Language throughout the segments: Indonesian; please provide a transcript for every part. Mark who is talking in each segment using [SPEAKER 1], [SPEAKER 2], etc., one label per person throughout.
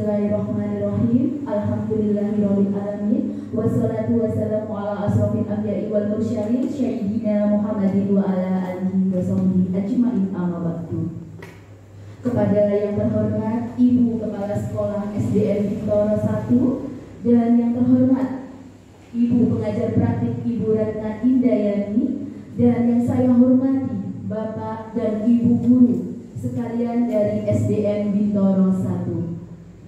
[SPEAKER 1] Bismillahirrahmanirrahim. Alhamdulillahirabbil alamin. Wassalatu wassalamu ala asrofil anbiya'i wal mursyalin sayyidina Muhammadin wa ala alihi wa sahbihi ajmain, amma ba'du. Kepada yang terhormat Ibu Kepala Sekolah SDN Bintoro 1 dan yang terhormat Ibu Pengajar Praktik Ibu Ratna Indayani dan yang saya hormati Bapak dan Ibu Guru sekalian dari SDN Bintoro 1.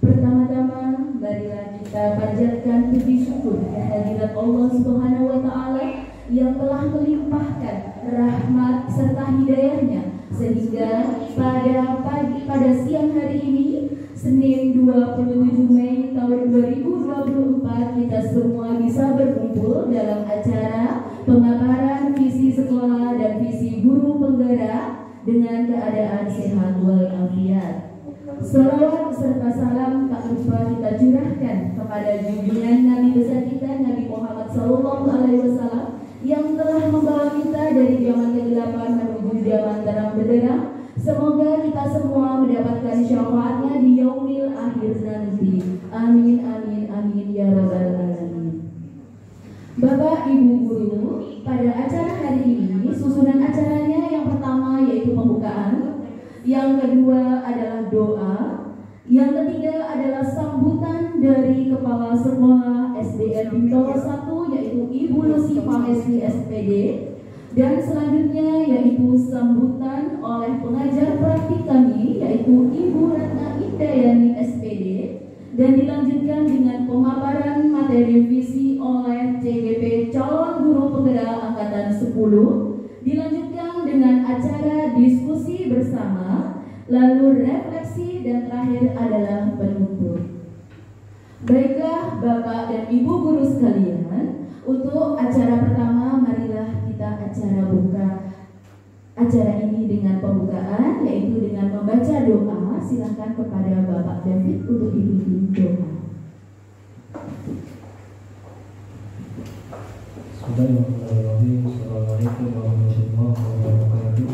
[SPEAKER 1] Pertama-tama, marilah kita panjatkan puji syukur kehadirat Allah Subhanahu wa Ta'ala yang telah melimpahkan rahmat serta hidayahnya sehingga pada siang hari ini, Senin 27 Mei tahun 2024, kita semua bisa berkumpul dalam acara pemaparan visi sekolah dan visi guru penggerak dengan keadaan sehat walafiat. Salawat serta salam tak lupa kita curahkan kepada junjungan Nabi besar kita Nabi Muhammad SAW yang telah membawa kita dari zaman kegelapan menuju zaman terang benderang. Semoga kita semua mendapatkan syafaatnya di yaumil akhir nanti. Amin amin amin ya rabbal alamin. Bapak Ibu guru, pada acara hari ini susunan acaranya yang pertama yaitu pembukaan, yang kedua adalah doa, yang ketiga adalah sambutan dari Kepala Sekolah SDN Bintoro 1 yaitu Ibu Lucy Pangesti SPD, dan selanjutnya yaitu sambutan oleh pengajar praktik kami yaitu Ibu Ratna Indayani SPD, dan dilanjutkan dengan pemaparan materi visi oleh CGP calon guru penggerak angkatan 10. Dilanjutkan dengan acara diskusi bersama, lalu refleksi, dan terakhir adalah penutup. Baiklah Bapak dan Ibu guru sekalian, untuk acara pertama marilah kita buka acara ini dengan pembukaan yaitu dengan membaca doa. Silakan kepada Bapak David untuk dipimpin doa.
[SPEAKER 2] Bismillahirrahmanirrahim. Assalamualaikum warahmatullahi wabarakatuh.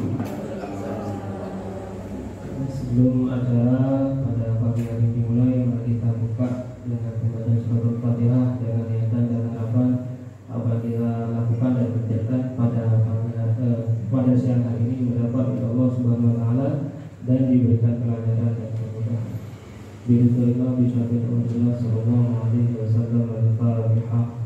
[SPEAKER 2] Sebelum acara pada pagi hari dimulai, mari kita buka dengan pembacaan surat Al-Fatihah dengan niatan dan harapan apa yang kita lakukan dan kerjakan pada siang hari ini mendapat dari Allah Subhanahu wa Ta'ala dan diberikan kelancaran dan kemudahan. Bismillah bismillah sallallahu alaihi wasallam. Al-Fatihah.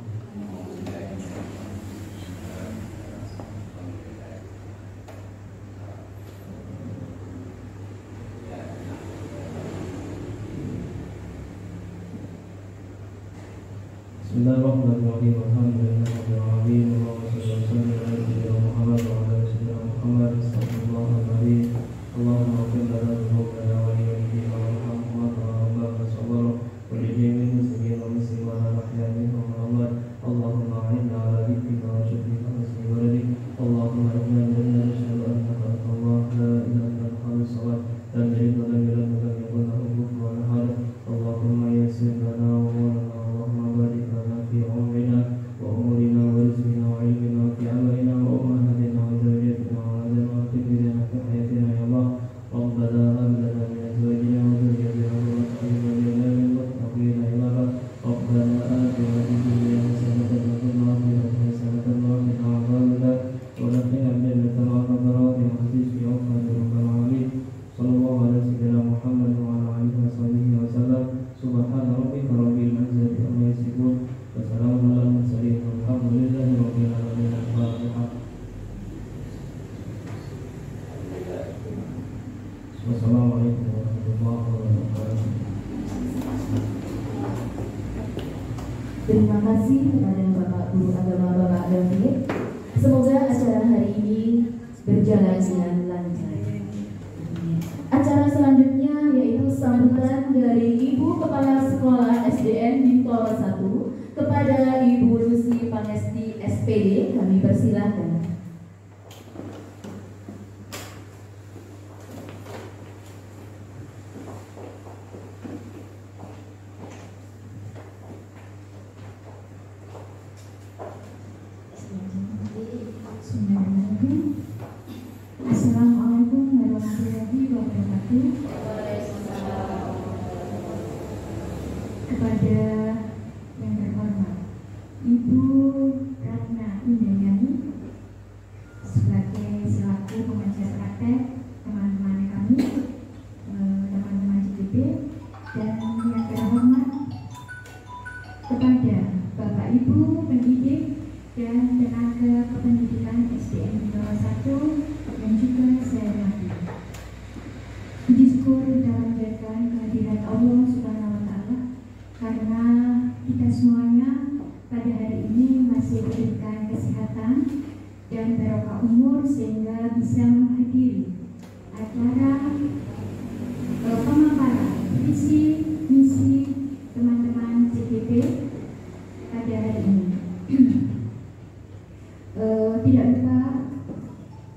[SPEAKER 2] Bismillahirrahmanirrahim. Alhamdulillahirabbil alamin. Allahumma shalli wa sallim ala sayyidina Muhammad wa ala ali sayyidina Muhammad. Astagfirullahaladzim. Allahumma ighfir lana dhunubana wa li walidayna warhamhum wa rabbana sabara wa li jami'il muslimin wa muslimat al ahya'i minhum wal amwat. Allahumma a'inna ala dhikrika wa shukrika wa husni ibadatik. Allahumma inna nashhadu annaka Allah la ilaha illa anta as-samad lam yalid wa lam yulad wa lam yakul lahu kufuwan ahad. Allahumma yassir lana wa في عمرنا وأمورنا ورزقنا وعلمنا وفي عملنا وأمهاتنا وزوجاتنا وعزنا وتكبرنا في حياتنا يا الله. ربنا هب لنا من أزواجنا وذرياتنا قرة أعين واجعلنا للمتقين إماما. ربنا آتنا في الدنيا حسنة وفي الآخرة حسنة وقنا عذاب النار وادخلنا الجنة مع الأبرار بحسب عقبة رب العالمين. صلى الله على سيدنا محمد وعلى آله وصحبه وسلم. سبحان ربك رب العزة عما يصفون wassalamu ala mursalin walhamdulillahi rabbil alamin. Al-Fatihah. Wassalamualaikum warahmatullahi wabarakatuh.
[SPEAKER 1] Terima kasih kepada Bapak Guru Agama Bapak David. Semoga acara hari ini berjalan dengan lancar. Acara selanjutnya yaitu sambutan dari Ibu Kepala Sekolah SDN Bintoro 1 kepada Ibu Lucy Pangesti SPD. Kami persilahkan.
[SPEAKER 3] Assalamualaikum warahmatullahi wabarakatuh. pada hari ini masih diberikan kesehatan dan barokah umur sehingga bisa menghadiri acara pemaparan visi misi teman-teman CGP pada hari ini. Tidak lupa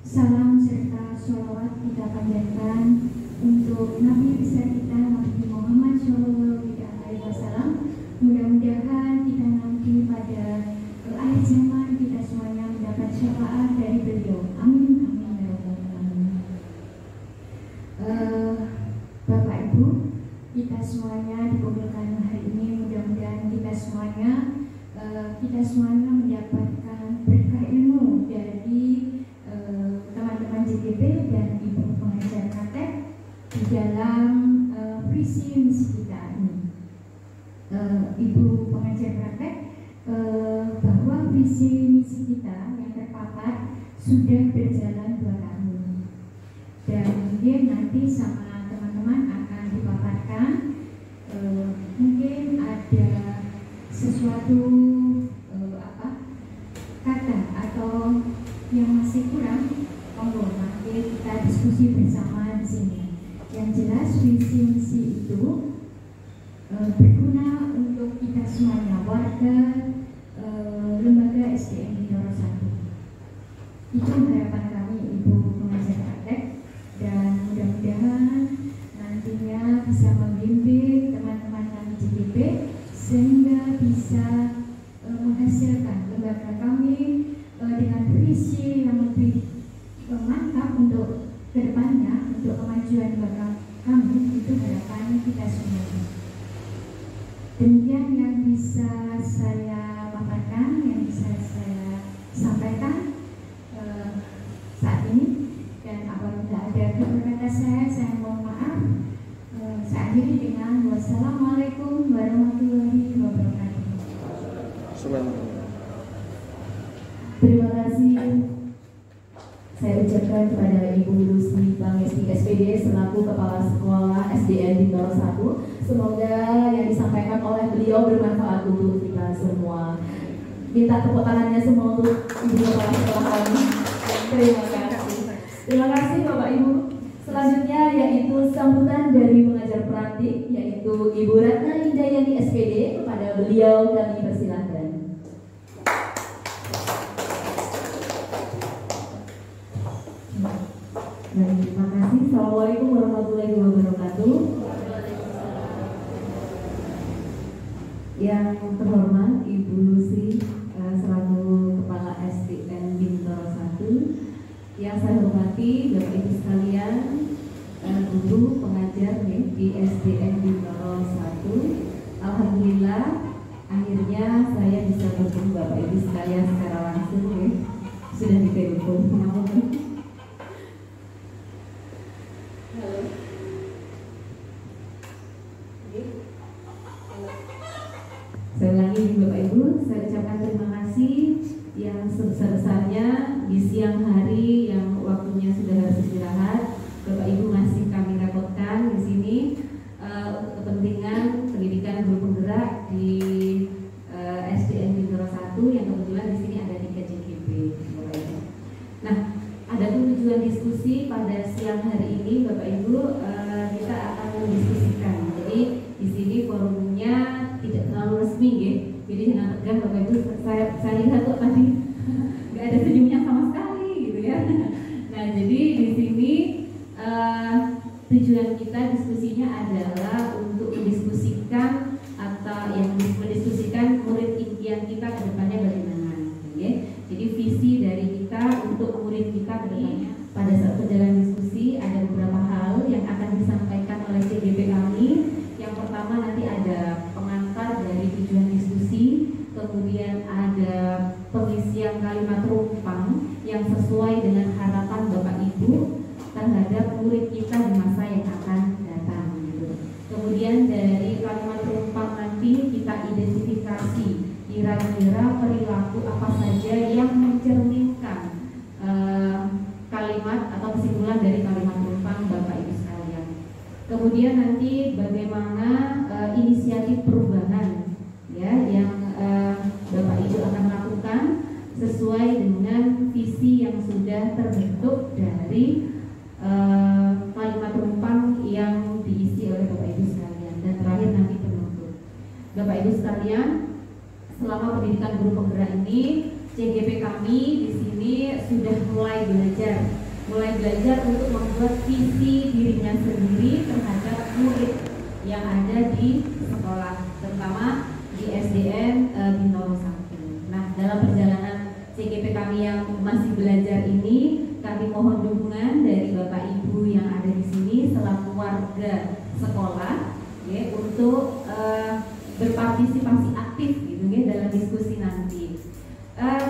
[SPEAKER 3] salam serta sholawat kita panjatkan untuk Nabi besar kita Nabi Muhammad SAW. Mudah-mudahan kita nanti pada akhir zaman kita semuanya mendapat syafaat dari beliau. Amin amin ya rabbal alamin. Bapak Ibu, kita semuanya dikumpulkan hari ini, mudah-mudahan kita semuanya mendapatkan berkah ilmu dari teman-teman JGP dan Ibu pengajar praktek di dalam visi misi kita ini. Ibu pengajar praktek bahwa visi misi kita yang terpapat sudah berjalan 2 tahun dan mungkin nanti sama teman-teman akan dipaparkan mungkin ada sesuatu kata atau yang masih kurang, monggo nanti kita diskusi bersama di sini. Yang jelas visi misi itu berguna untuk kita semuanya, warga lembaga SDN Bintaro 1. Itu harapan kami Ibu pengajar praktek, dan mudah-mudahan nantinya bisa membimbing teman-teman kami JGP sehingga bisa menghasilkan lembaga kami dengan visi yang lebih mantap untuk kedepannya, untuk kemajuan lembaga kami. Itu harapan kita semua. Demikian yang bisa saya paparkan, yang bisa saya sampaikan saat ini. Dan apabila ada kata-kata saya mohon maaf. Saya akhiri dengan wassalamualaikum warahmatullahi wabarakatuh.
[SPEAKER 1] Terima kasih saya ucapkan kepada Ibu Lucy Pangesti SPD selaku Kepala Sekolah SDN Bintaro 1. Semoga yang disampaikan oleh beliau bermanfaat untuk kita semua. Minta tepuk tangannya semua untuk Ibu Kepala Sekolah kami. Terima kasih. Terima kasih Bapak Ibu. Selanjutnya yaitu sambutan dari pengajar praktik yaitu Ibu Ratna Indayani SPD. Kepada beliau kami persilahkan. Terima kasih. Assalamualaikum warahmatullahi wabarakatuh. Yang terhormat Ibu Lucy selaku Kepala SDN Bintaro 1. Yang saya hormati Bapak Ibu sekalian, guru pengajar di SDN Bintaro 1. Alhamdulillah akhirnya saya bisa bertemu Bapak Ibu sekalian secara langsung ya. Sudah di telepon. Saya ulangi Bapak Ibu, saya ucapkan terima kasih yang sebesar-besarnya di siang hari yang waktunya sudah harus istirahat. Bapak Ibu masih kami repotkan di sini untuk kepentingan pendidikan guru penggerak di SDN Bintaro 1 yang kebetulan di sini ada 3 JGP. Nah, ada tujuan diskusi pada siang hari ini Bapak Ibu, kita akan mendiskusikan. Jadi di sini forumnya tidak terlalu resmi ya. Jadi jangan tegang Bapak Ibu, saya lihat kok tadi nggak ada senyumnya sama sekali gitu ya. Nah, jadi di sini tujuan kita diskusinya adalah untuk mendiskusikan atau yang mendiskusikan murid impian kita ke depannya bagaimana ya. Jadi visi dari kita untuk murid kita ke depannya. Pada saat berjalan diskusi ada beberapa hal yang akan disampaikan oleh CGP kami. Yang pertama nanti ada pengantar dari tujuan diskusi, kemudian ada pengisian kalimat rumpang yang sesuai dengan harapan Bapak Ibu terhadap murid kita di masa yang akan datang gitu. Kemudian dari kalimat rumpang nanti kita identifikasi kira-kira perilaku apa saja yang mencerminkan kalimat atau kesimpulan dari kalimat rumpang Bapak Ibu sekalian. Kemudian nanti bagaimana inisiatif perubahan ya yang Bapak
[SPEAKER 4] sudah terbentuk dari kalimat rumpang yang diisi oleh Bapak Ibu sekalian, dan terakhir nanti penutup. Bapak Ibu sekalian, selama pendidikan guru penggerak ini, CGP kami di sini sudah mulai belajar untuk membuat visi dirinya sendiri terhadap murid yang ada di sekolah, terutama di SDN Bintoro 1. Nah, dalam perjalanan CGP kami yang masih belajar ini, kami mohon dukungan dari Bapak Ibu yang ada di sini selaku warga sekolah, ya, untuk berpartisipasi aktif gitu ya dalam diskusi nanti.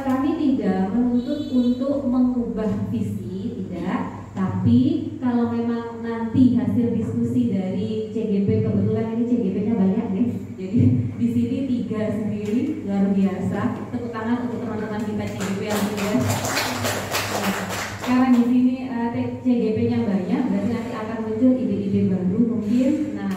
[SPEAKER 4] Kami tidak menuntut untuk mengubah visi, tidak. Tapi kalau memang nanti hasil diskusi dari CGP, kebetulan ini CGP-nya banyak nih, jadi di sini 3 sendiri, luar biasa. Tepuk tangan untuk teman-teman kita CGP yang juga. Karena di sini CGP-nya banyak, berarti nanti akan muncul ide-ide baru mungkin. Nah,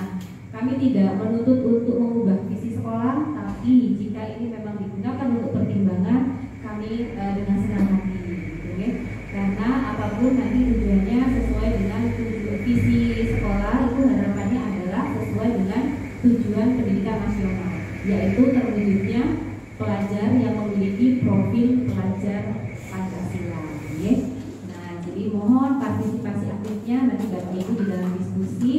[SPEAKER 4] kami tidak menuntut untuk mengubah visi sekolah, tapi jika ini memang digunakan untuk pertimbangan, kami dengan senang hati, gitu ya. Karena apapun nanti tujuannya sesuai dengan visi sekolah, itu harapannya adalah sesuai dengan tujuan pendidikan nasional, yaitu terwujudnya pelajar yang memiliki profil pelajar Pancasila, ya. Nah, jadi mohon partisipasi aktifnya nanti Bapak Ibu di dalam diskusi,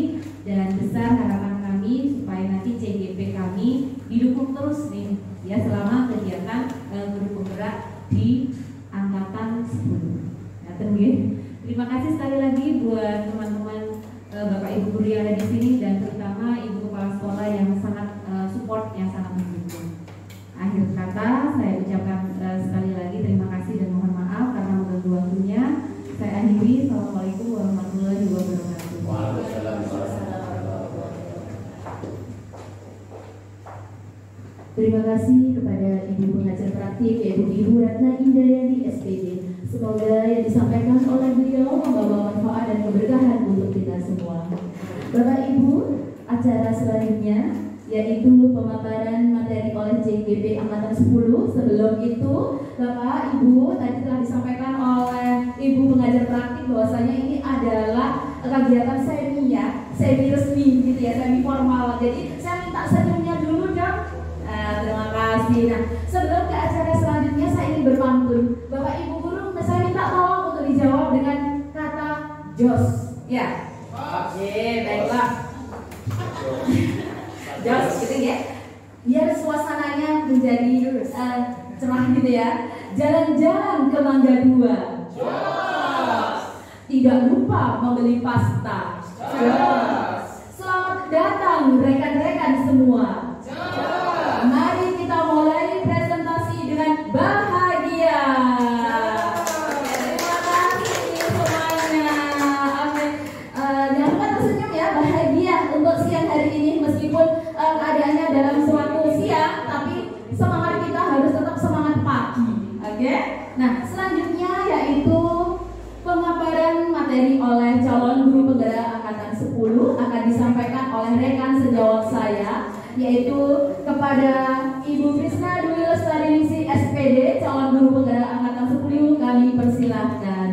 [SPEAKER 4] dan besar harapan kami supaya nanti CGP kami didukung terus nih, ya, selama kegiatan guru penggerak di angkatan 10. Nah, terima kasih sekali lagi buat teman-teman Bapak Ibu guru yang ada di sini, dan terutama Ibu Kepala Sekolah yang sangat support, yang sangat mendukung. Akhir kata saya ucapkan sekali lagi terima kasih dan mohon maaf karena mengganggu waktunya. Saya akhiri. Assalamualaikum warahmatullahi wabarakatuh.
[SPEAKER 1] Terima kasih kepada Ibu pengajar praktik, yaitu Ibu Ratna Indayani SPD. Semoga yang disampaikan oleh beliau membawa manfaat dan keberkahan untuk kita semua. Bapak Ibu, acara selanjutnya yaitu pemaparan materi oleh CGP Angkatan 10. Sebelum itu, Bapak Ibu, tadi telah disampaikan oleh Ibu pengajar praktik bahwasanya ini adalah kegiatan semi resmi gitu ya, semi formal. Jadi saya minta senyumnya dulu dong. Terima kasih. Nah, sebelum ke acara selanjutnya saya ingin berpantun. Bapak Ibu guru, saya minta tolong untuk dijawab dengan kata jos. Ya. Oke, baiklah. Jos gitu ya. Biar suasananya menjadi cerah gitu ya. Jalan-jalan ke Mangga 2. Jos. Tidak lupa membeli pasta. Jos. Selamat datang rekan-rekan semua. Mari kita mulai presentasi dengan bahagia. Terima kasih semuanya. Jangan lupa tersenyum ya, bahagia untuk siang hari ini. Meskipun keadaannya dalam suatu siang, tapi semangat kita harus tetap semangat pagi. Oke? Nah, selanjutnya yaitu pemaparan materi oleh calon guru penggerak angkatan 10 akan disampaikan oleh rekan sejawat saya, yaitu kepada Ibu Krisna Dwi Lestaringsi SPD, calon guru penggerak angkatan 10, kami persilahkan.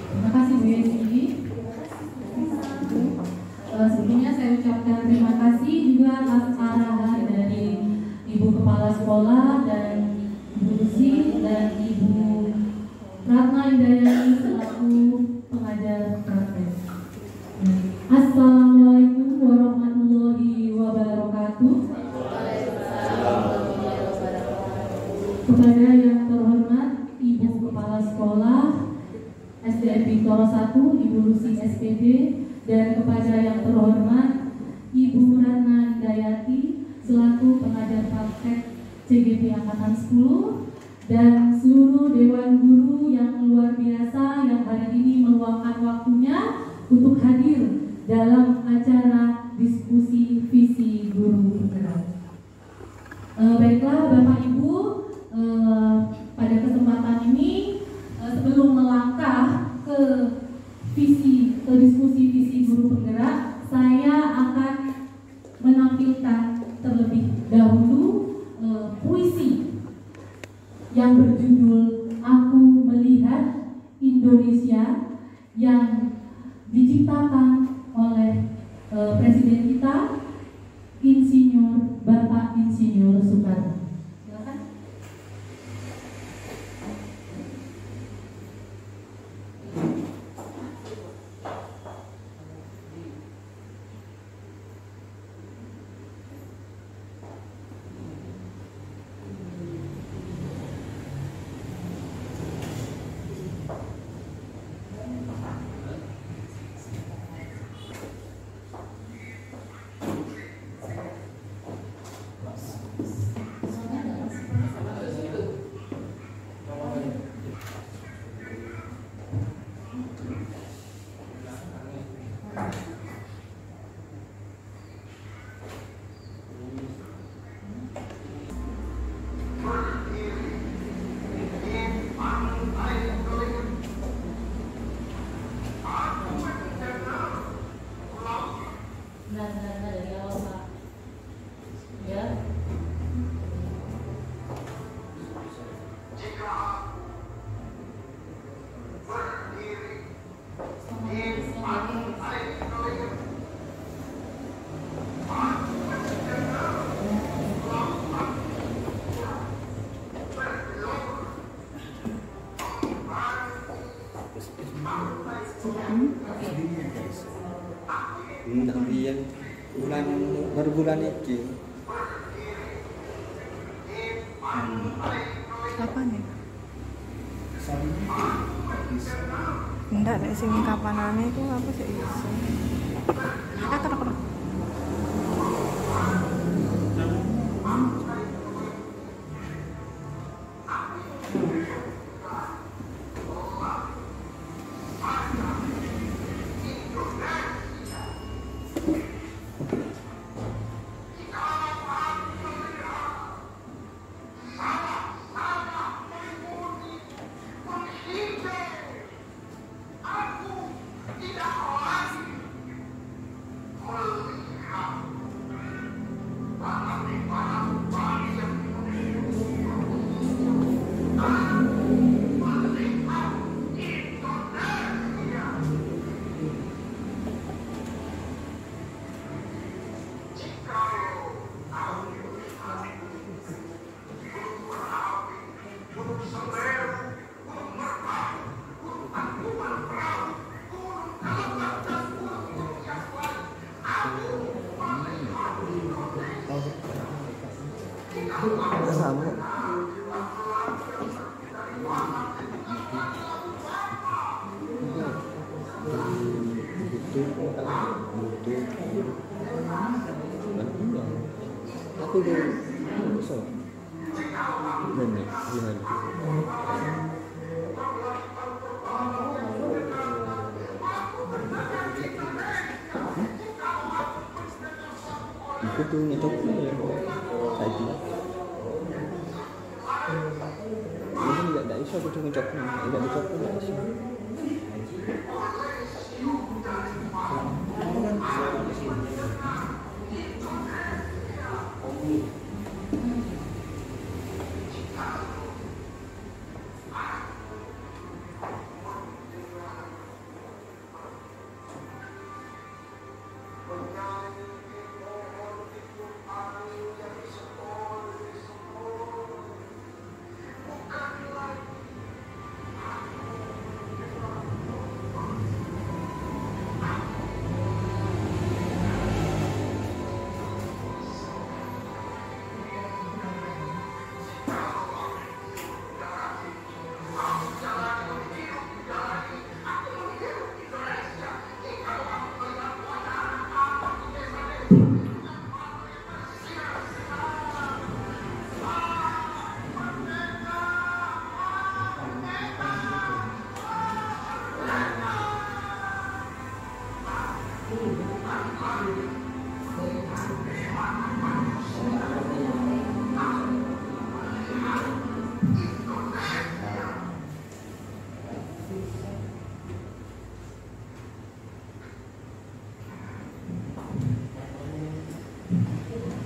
[SPEAKER 5] Terima kasih Bu Yesi. Sebelumnya saya ucapkan terima kasih juga atas arahan dari Ibu Kepala Sekolah dan Ibu Lucy dan Ibu Ratna Indayani selaku pengajar praktek. Assalamualaikum warahmatullahi wabarakatuh. Kepada yang terhormat Ibu Kepala Sekolah SDN Bintoro 1, Ibu Lucy SPD, dan kepada yang terhormat Ibu Ratna Indayati selaku pengajar praktek CGP Angkatan 10, dan seluruh Dewan Guru yang luar biasa yang hari ini meluangkan waktunya untuk hadir dalam acara diskusi visi guru penggerak. Baiklah Bapak Ibu, pada kesempatan ini sebelum melangkah ke diskusi visi guru penggerak, saya akan menampilkan terlebih dahulu puisi yang berjudul Aku Melihat Indonesia yang diciptakan oleh Presiden kita, Insinyur Bapak Insinyur Soekarno. Silakan.
[SPEAKER 6] Baru bulan ini.
[SPEAKER 7] Apa nih? Enggak, dari sini kapanane itu apa sih iso? Kata.
[SPEAKER 6] Aku dulu so gimana itu tuh ngecoknya ya kayak gitu ini nggak iso aku tuh ngecoknya nggak dicoknya nggak iso.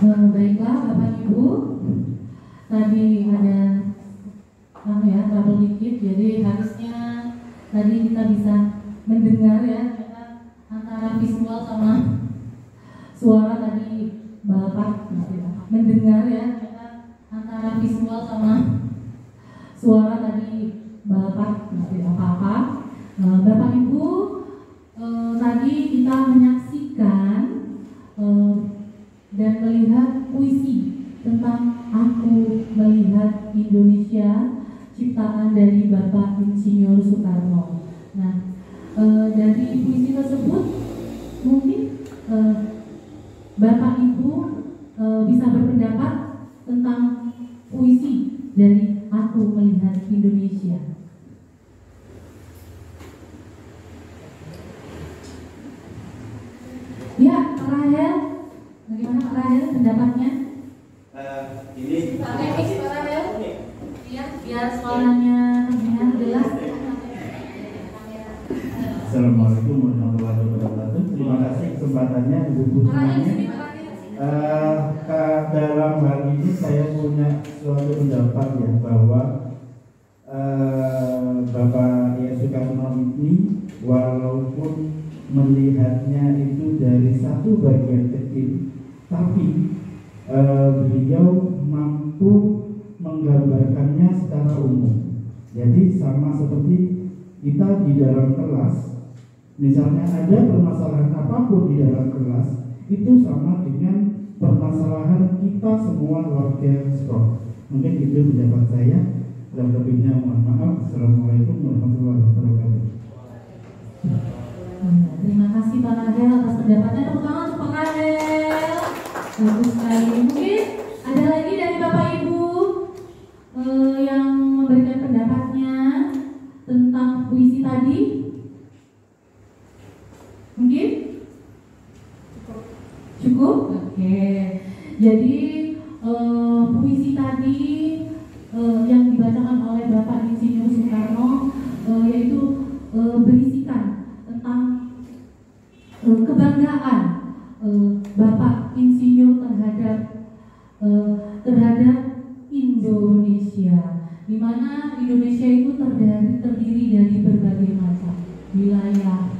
[SPEAKER 5] Baiklah Bapak Ibu, tadi ada barangkali kita bisa mendengar ya antara visual sama suara tadi Bapak mendengar ya antara visual sama suara tadi Bapak apa-apa. Bapak Ibu, tadi kita menyaksikan dan melihat puisi tentang Aku Melihat Indonesia, ciptaan dari Bapak Insinyur Soekarno. Nah, dari puisi tersebut mungkin Bapak Ibu bisa berpendapat tentang puisi dari Aku Melihat Indonesia. Ya, Pak Rahel, bagaimana Pak Rahel pendapatnya?
[SPEAKER 8] Ini
[SPEAKER 5] Pakai mix Pak Rahel, ya, biar suaranya jelas.
[SPEAKER 8] Assalamualaikum warahmatullahi wabarakatuh. Terima kasih kesempatannya Ibu Putri. Dalam hal ini saya punya suatu pendapat ya bahwa Bapak Soekarno ini walaupun melihatnya itu dari satu bagian kecil, tapi beliau mampu menggambarkannya secara umum. Jadi sama seperti kita di dalam kelas, misalnya ada permasalahan apapun di dalam kelas, itu sama dengan permasalahan kita semua warga sekolah. Mungkin itu pendapat saya. Dan lebihnya mohon maaf. Assalamualaikum warahmatullahi wabarakatuh.
[SPEAKER 5] Terima kasih Pak Rahel atas pendapatnya. Tepuk tangan untuk Pak Rahel. Bagus sekali. Mungkin ada lagi dari Bapak Ibu yang memberikan pendapatnya tentang puisi tadi. Mungkin? Cukup? Oke. Jadi puisi tadi yang dibacakan oleh Bapak Insinyur Soekarno yaitu berisikan tentang kebanggaan Bapak Insinyur terhadap Indonesia, di mana Indonesia itu terdiri dari berbagai macam wilayah,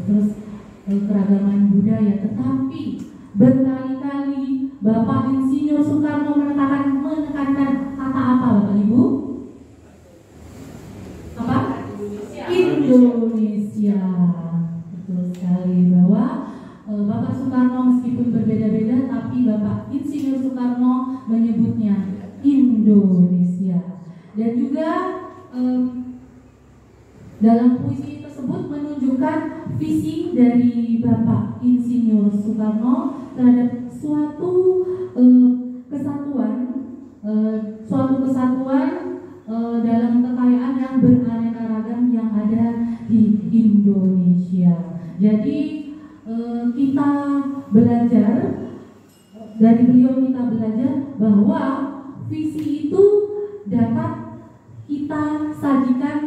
[SPEAKER 5] terus keragaman budaya, tetapi berkali-kali Bapak Insinyur Soekarno menekankan kata apa Bapak Ibu? Apa? Indonesia. Betul sekali, bahwa Bapak Soekarno meskipun berbeda-beda, tapi Bapak Insinyur Soekarno menyebutnya Indonesia. Dan juga dalam puisi tersebut menunjukkan visi dari Bapak Insinyur Soekarno terhadap suatu kesatuan dalam kekayaan yang beraneka ragam yang ada di Indonesia. Jadi kita belajar dari beliau, kita belajar bahwa visi itu dapat kita sajikan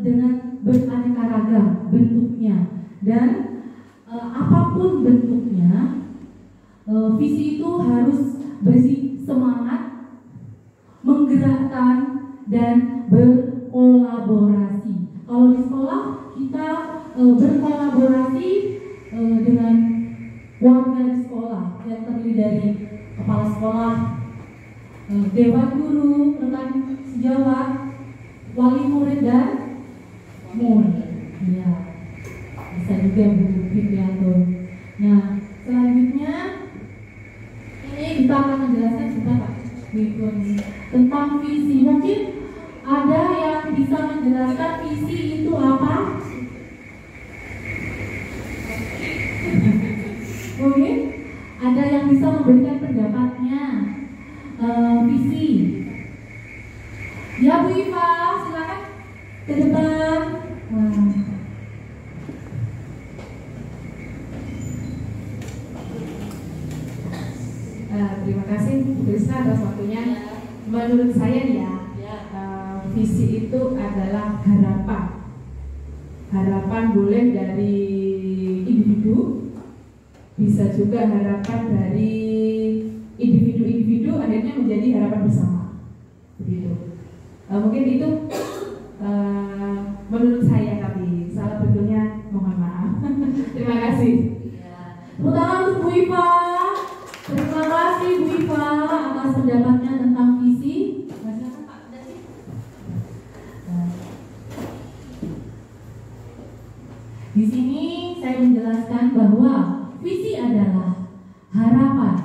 [SPEAKER 5] dengan beraneka ragam bentuknya, dan apapun bentuknya, visi itu harus berisi semangat, menggerakkan, dan berkolaborasi. Kalau di sekolah kita berkolaborasi dengan warga di sekolah yang terdiri dari kepala sekolah, dewan guru, rekan sejawat, wali murid, dan murid. Ya, bisa juga Bu Fitrianto. Nah, selanjutnya ini kita akan menjelaskan juga Pak tentang visi. Mungkin ada yang bisa menjelaskan visi itu apa? Mungkin ada yang bisa memberikan pendapatnya. Visi. Ya Bu Iva, silakan ke depan.
[SPEAKER 4] Terima kasih Bu Krisna atas waktunya. Menurut saya visi itu adalah harapan. Harapan boleh dari individu, bisa juga harapan dari individu-individu akhirnya menjadi harapan bersama. Begitu. Mungkin itu menurut saya.
[SPEAKER 5] kasih. Tepuk tangan untuk Bu Iva. Terima kasih Bu Iva atas pendapatnya tentang visi. Di sini saya menjelaskan bahwa visi adalah harapan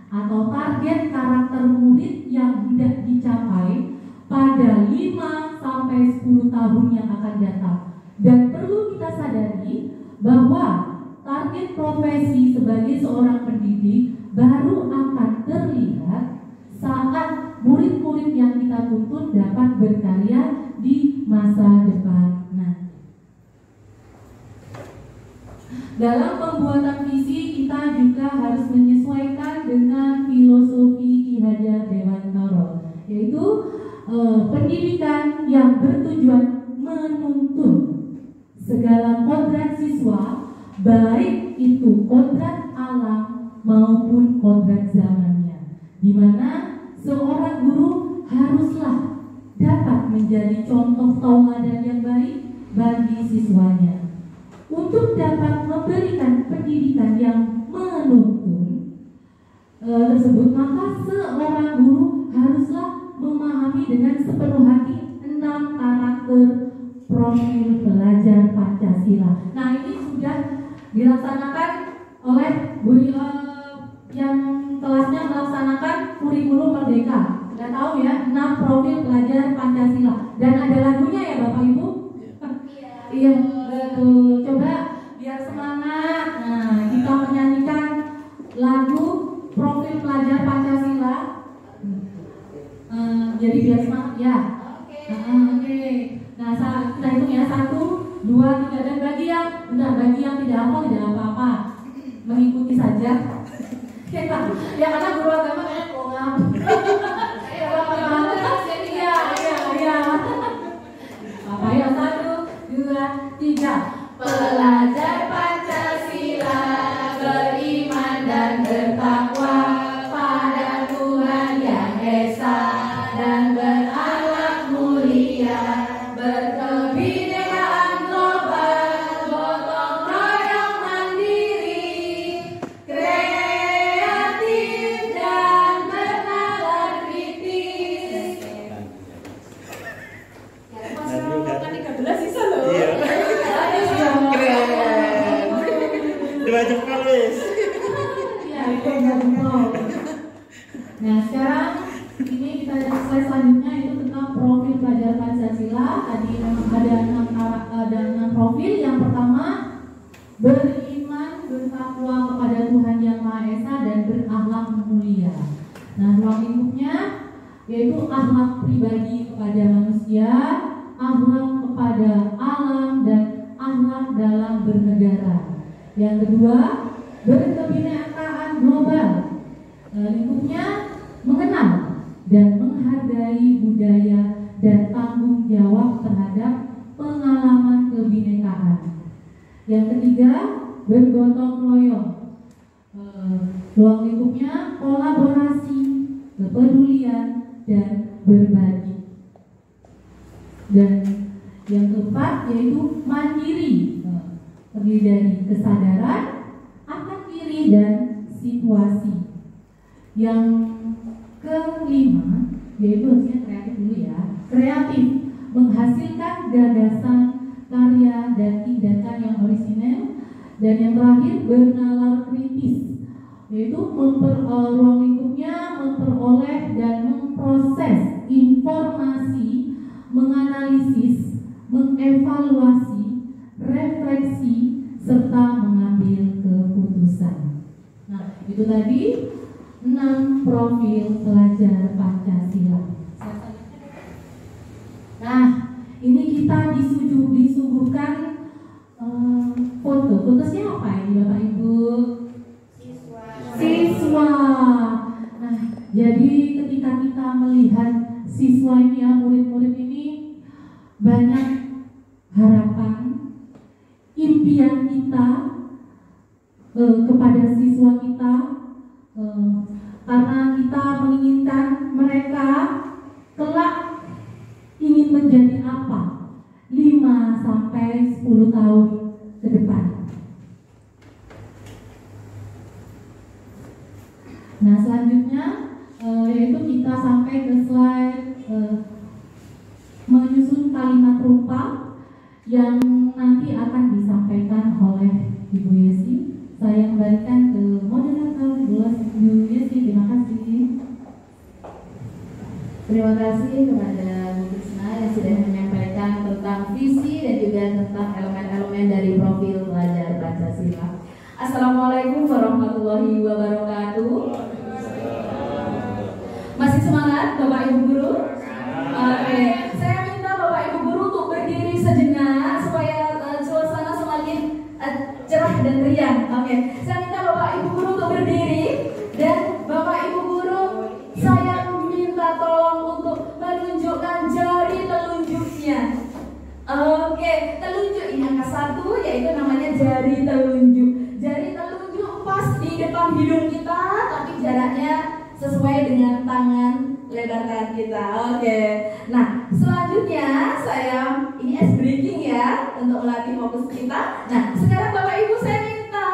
[SPEAKER 5] atau target karakter murid yang hendak dicapai pada 5 sampai 10 tahun yang akan datang. Dan perlu kita sadari bahwa target profesi sebagai seorang pendidik baru akan terlihat saat murid-murid yang kita tuntut dapat berkarya di masa depan. Nah, dalam pembuatan visi kita juga harus menyesuaikan dengan filosofi Ki Hajar Dewantara, yaitu pendidikan yang bertujuan menuntun segala kodrat siswa, baik itu kodrat alam maupun kodrat zamannya, di mana seorang guru haruslah dapat menjadi contoh tauladan yang baik bagi siswanya. Untuk dapat memberikan pendidikan yang menuntun tersebut, maka seorang guru haruslah memahami dengan sepenuh hati 6 karakter profil pelajar Pancasila. Nah, ini sudah dilaksanakan oleh guru yang kelasnya melaksanakan kurikulum Merdeka. Sudah tahu ya, 6 profil pelajar Pancasila. Dan ada lagunya ya Bapak Ibu? Iya, betul. Coba biar semangat. Nah, kita menyanyikan lagu profil pelajar Pancasila. Jadi biar semangat ya. Oke. Nah, kita hitung ya, 1, 2, 3. Dan bagi yang tidak hafal tidak apa-apa, mengikuti saja. Ya karena guru agama kayaknya kongam. Iya. Apa ya, 1, 2, 3. Pelajar Pancasila beriman dan bertakwa pada Tuhan Yang Esa dan berakhlak mulia, berkebinekaan global, gotong royong mandiri, kreatif dan bernalar kritis. Kan 13 sisa loh. Nah, sekarang ini kita slide selanjutnya itu tentang profil pelajar Pancasila. Tadi memang ada 6 profil. Yang pertama, beriman, bertakwa kepada Tuhan Yang Maha Esa dan berakhlak mulia. Nah, ruang lingkupnya yaitu akhlak pribadi kepada manusia, akhlak kepada alam, dan akhlak dalam bernegara. Yang kedua, berkebinekaan global. Lingkupnya mengenal dan menghargai budaya dan tanggung jawab terhadap pengalaman kebinekaan. Yang ketiga, bergotong royong. Ruang lingkupnya kolaborasi, kepedulian, dan berbagi. Dan yang keempat yaitu mandiri, terdiri dari kesadaran akan diri dan situasi. Yang kelima yaitu harusnya kreatif dulu ya, kreatif, menghasilkan gagasan, karya, dan tindakan yang orisinal. Dan yang terakhir, bernalar kritis, yaitu ruang lingkupnya memperoleh dan memproses informasi, menganalisis, mengevaluasi, refleksi, serta mengambil keputusan. Nah, itu tadi 6 profil pelajar Pancasila. Nah, ini kita disuguhkan foto siapa ini Bapak Ibu? Siswa. Nah, jadi ketika kita melihat siswa ini ya, murid-murid ini, banyak harapan, impian kita kepada siswa kita, karena kita menginginkan mereka kelak ingin menjadi apa 5 sampai 10 tahun ke depan. yang nanti akan disampaikan oleh Ibu Yesi. Saya kembalikan ke moderator Bu Yesi. Terima kasih.
[SPEAKER 1] Terima kasih kepada Bu Krisna yang sudah menyampaikan tentang visi dan juga tentang elemen-elemen dari profil pelajar Pancasila. Assalamualaikum warahmatullahi wabarakatuh. Masih semangat Bapak Ibu Guru? Oke, saya minta Bapak Ibu Guru untuk berdiri sejenak supaya suasana semakin cerah dan riang. Oke, saya minta Bapak Ibu Guru untuk berdiri dan Bapak Ibu Guru saya minta tolong untuk menunjukkan jari telunjuknya. Oke, telunjuk ini angka 1 yaitu namanya jari telunjuk. Jari telunjuk pas di depan hidung kita tapi jaraknya sesuai dengan tangan lebar tangan kita. Oke. Nah, selanjutnya ini ice breaking ya untuk melatih fokus kita. Nah, sekarang Bapak Ibu saya minta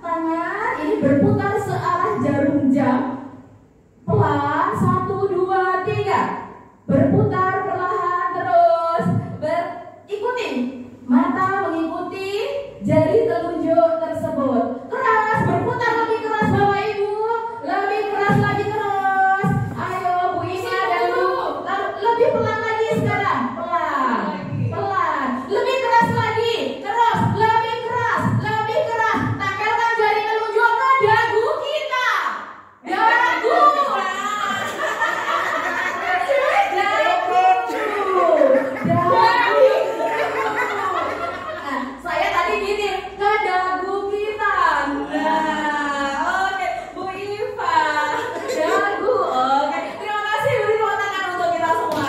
[SPEAKER 1] tangan ini berputar searah jarum jam. Pelan 1 2 3. Berputar perlahan terus. Ikuti. Mata mengikuti jari telunjuk tersebut. Keras, berputar lebih keras Bapak Ibu. Lebih keras lagi terus. Ayo Bu Ima dan Bu. Lebih pelan lagi sekarang. Pelan. Pelan. Lebih keras lagi. Terus lebih keras. Lebih keras. Tempelkan jari telunjuk ke dagu kita. Dagu. Saya tadi gini, ke dagu kita. Nah, oke, Bu Iva, dagu. Oke, terima kasih. Beri tepuk tangan untuk kita semua.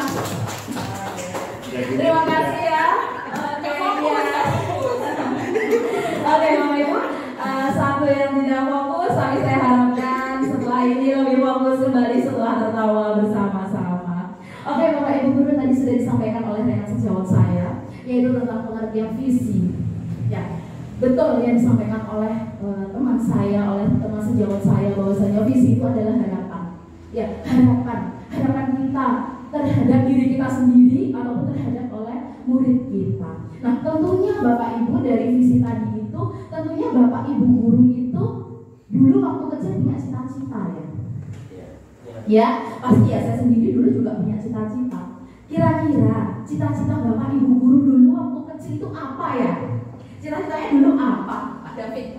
[SPEAKER 1] Terima kasih ya. Oke, ya. Oke, Bapak Ibu, satu yang tidak fokus, tapi saya harapkan setelah ini lebih fokus kembali setelah tertawa bersama-sama. Oke, Bapak Ibu Guru, tadi sudah disampaikan oleh rekan sejawat saya, yaitu tentang pengertian visi. Ya, betul yang disampaikan oleh teman saya, oleh teman sejawat saya, bahwasanya visi itu adalah harapan. Ya, harapan kita terhadap diri kita sendiri ataupun terhadap oleh murid kita. Nah, tentunya Bapak Ibu dari visi tadi itu, tentunya Bapak Ibu guru itu dulu waktu kecil punya cita-cita ya. Ya, pasti ya, saya sendiri dulu juga punya cita-cita. Kira-kira cita-cita Bapak Ibu guru dulu waktu kecil itu apa ya? Cita-citanya dulu apa, Pak David?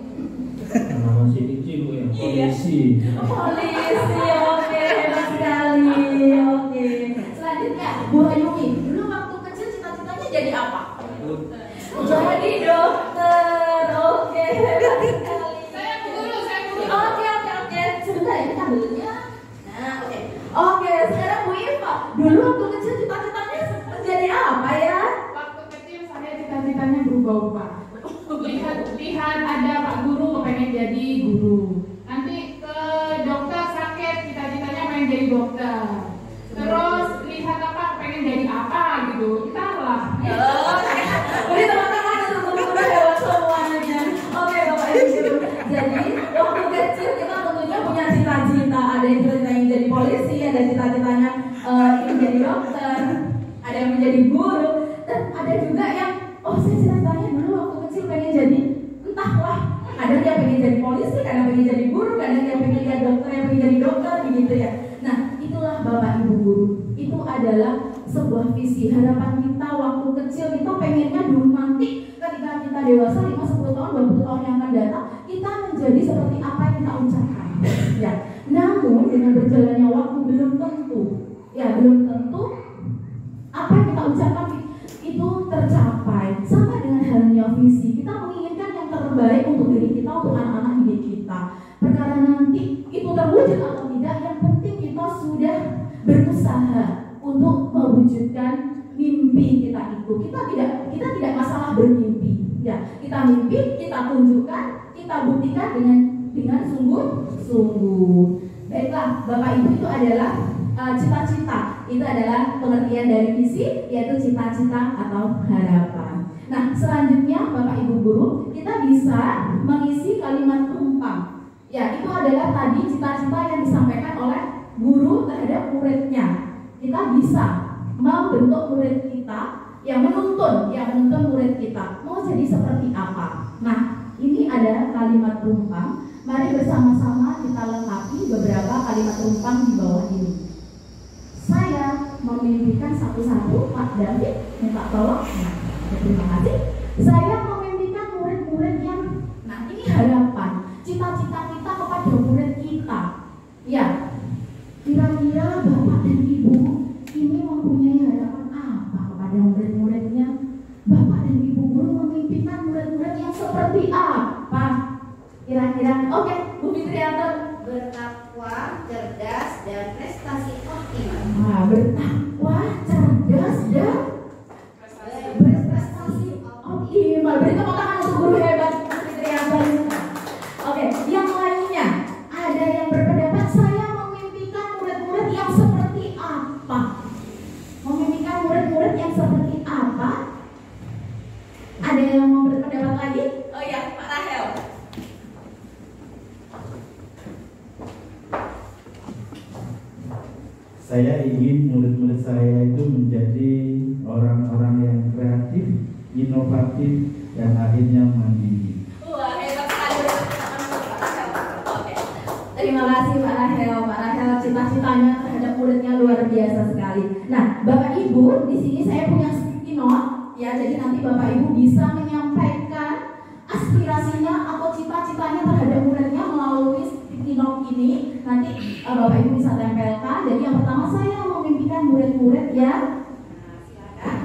[SPEAKER 2] Karena masih kecil Bu ya, polisi.
[SPEAKER 1] Polisi, oke, hebat sekali. Oke. Selanjutnya, Bu Hayumi, dulu waktu kecil cita-citanya jadi apa? Jadi dokter. Oke, hebat sekali. Saya guru. Oke. Sebentar ini kabelnya. Nah, oke. Oke, sekarang Bu Iva, dulu waktu kecil cita-citanya menjadi apa ya?
[SPEAKER 9] Waktu kecil saya cita-citanya berubah-ubah. Lihat ada Pak Guru pengen jadi guru. Nanti ke dokter sakit, cita-citanya pengen jadi dokter. Terus lihat apa pengen jadi apa gitu. Entahlah.
[SPEAKER 1] Beri teman-teman untuk guru hewan semuanya. Oke, Bapak Ibu. Jadi waktu kecil kita tentunya punya cita-cita. Ada yang cita-citanya menjadi polisi, ada cita-citanya ingin menjadi dokter, ada yang menjadi guru, dan ada juga yang saya cita-citanya dulu waktu kecil pengen jadi entahlah. Ada yang pengen jadi polisi, kadang pengen jadi guru, kadang yang pengen jadi dokter, yang pengen jadi dokter, begitu ya. Nah, itulah Bapak Ibu guru. Itu adalah sebuah visi harapan kita waktu kecil. Kita pengennya dulu nanti ketika kita dewasa 5, 10 tahun, 20 tahun yang akan datang, kita menjadi seperti apa yang kita ucapkan. Ya. Namun dengan berjalannya waktu belum tentu apa yang kita ucapkan itu tercapai. Sama dengan halnya visi, kita menginginkan yang terbaik untuk diri kita, untuk anak-anak didik kita. Perkara nanti itu terwujud atau tidak, yang penting kita sudah berusaha untuk mewujudkan mimpi kita itu. Kita tidak masalah bermimpi. Ya, kita mimpi, kita tunjukkan, kita buktikan dengan sungguh-sungguh. Baiklah, Bapak Ibu, itu adalah cita-cita. Itu adalah pengertian dari visi, yaitu cita-cita atau harapan. Nah, selanjutnya Bapak Ibu guru, kita bisa mengisi kalimat tumpang. Ya, itu adalah tadi cita-cita yang disampaikan oleh guru terhadap muridnya. Kita bisa membentuk murid kita yang menuntun murid kita mau jadi seperti apa. Nah, ini ada kalimat rumpang. Mari bersama-sama kita lengkapi beberapa kalimat rumpang di bawah ini. Saya memimpikan satu-satu, Pak David, minta tolong. Nah, terima kasih. Saya memimpikan murid-murid yang, nah ini harapan, cita-cita kita kepada murid kita. Ya, kira-kira Bapak dan Ibu ini mempunyai harapan apa kepada murid-muridnya? Bapak dan Ibu guru memimpikan murid-murid yang seperti apa? Kira-kira, oke, Bu Fitrianto.
[SPEAKER 10] Bertakwa, cerdas, dan prestasi optimal.
[SPEAKER 1] Nah, bertakwa, cerdas, dan berprestasi optimal. Beri tepuk tangan untuk guru hebat Bu Fitrianto. Oke, yang lainnya ada yang berpendapat saya memimpikan murid-murid yang seperti apa? Memimpikan murid-murid yang seperti apa? Ada yang mau berpendapat lagi? Oh iya, Pak Rahel.
[SPEAKER 8] Saya ingin murid-murid saya itu menjadi orang-orang yang kreatif, inovatif, dan akhirnya mandiri.
[SPEAKER 1] Wah, hebat sekali. Oke. Terima kasih Pak Rahel. Pak Rahel cita-citanya terhadap muridnya luar biasa sekali. Nah, Bapak Ibu, di sini saya punya sticky note ya. Jadi nanti Bapak Ibu bisa menyampaikan aspirasinya atau cita-citanya terhadap muridnya melalui sticky note ini. Nanti Bapak Ibu bisa tempelkan. Jadi yang pertama, saya memimpikan murid-murid ya. Silakan.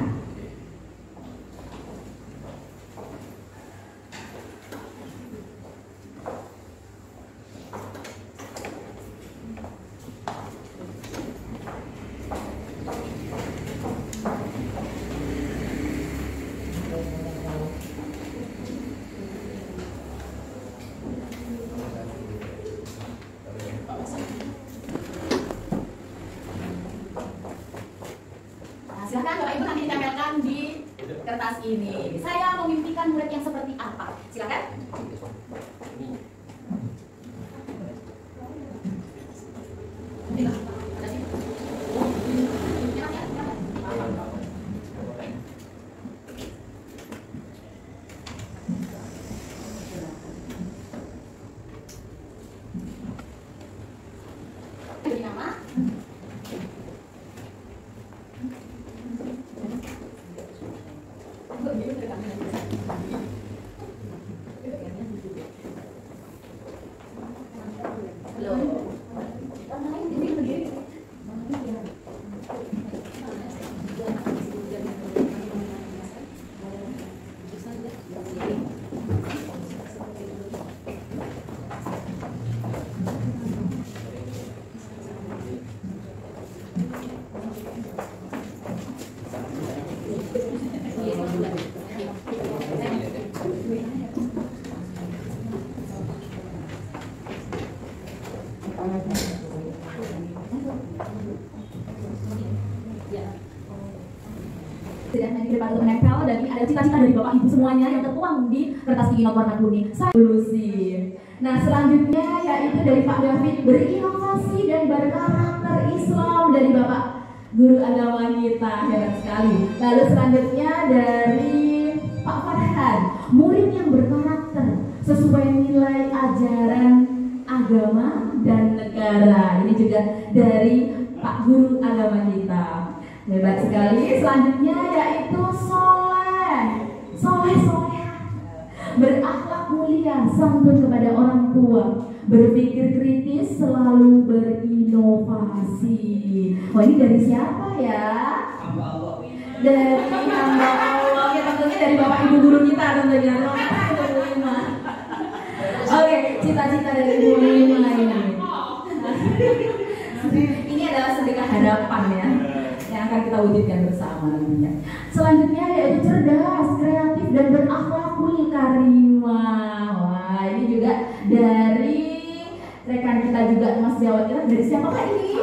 [SPEAKER 1] Silahkan Bapak Ibu nanti ditempelkan di kertas ini. Saya memimpikan murid yang seperti apa? Silakan. Beri nama. Sedang di depan untuk menempel dan ini ada cita-cita dari Bapak Ibu semuanya yang tertuang di kertas sticky note warna kuning. Solusi. Nah, selanjutnya yaitu dari Pak David, berinovasi dan berkarakter Islam, dari Bapak Guru Agama kita, hebat sekali. Lalu selanjutnya dari Pak Farhan, murid yang berkarakter sesuai nilai ajaran agama dan negara. Ini juga dari Pak Guru Agama kita. Hebat sekali. Selanjutnya yaitu soleh, berakhlak mulia, santun kepada orang tua, berpikir kritis, selalu berinovasi. Oh, ini dari siapa ya? Dari hamba Allah. Ya, tentunya dari Bapak Ibu guru kita tentunya. Oke, cita-cita dari Ibu Lima ini. Ini adalah sedekah harapan ya, yang akan kita wujudkan bersama nantinya. Selanjutnya yaitu cerdas, kreatif, dan berakhlakul karimah. Wah, ini juga dari rekan kita juga, Mas Jawa kita. Dari siapakah ini?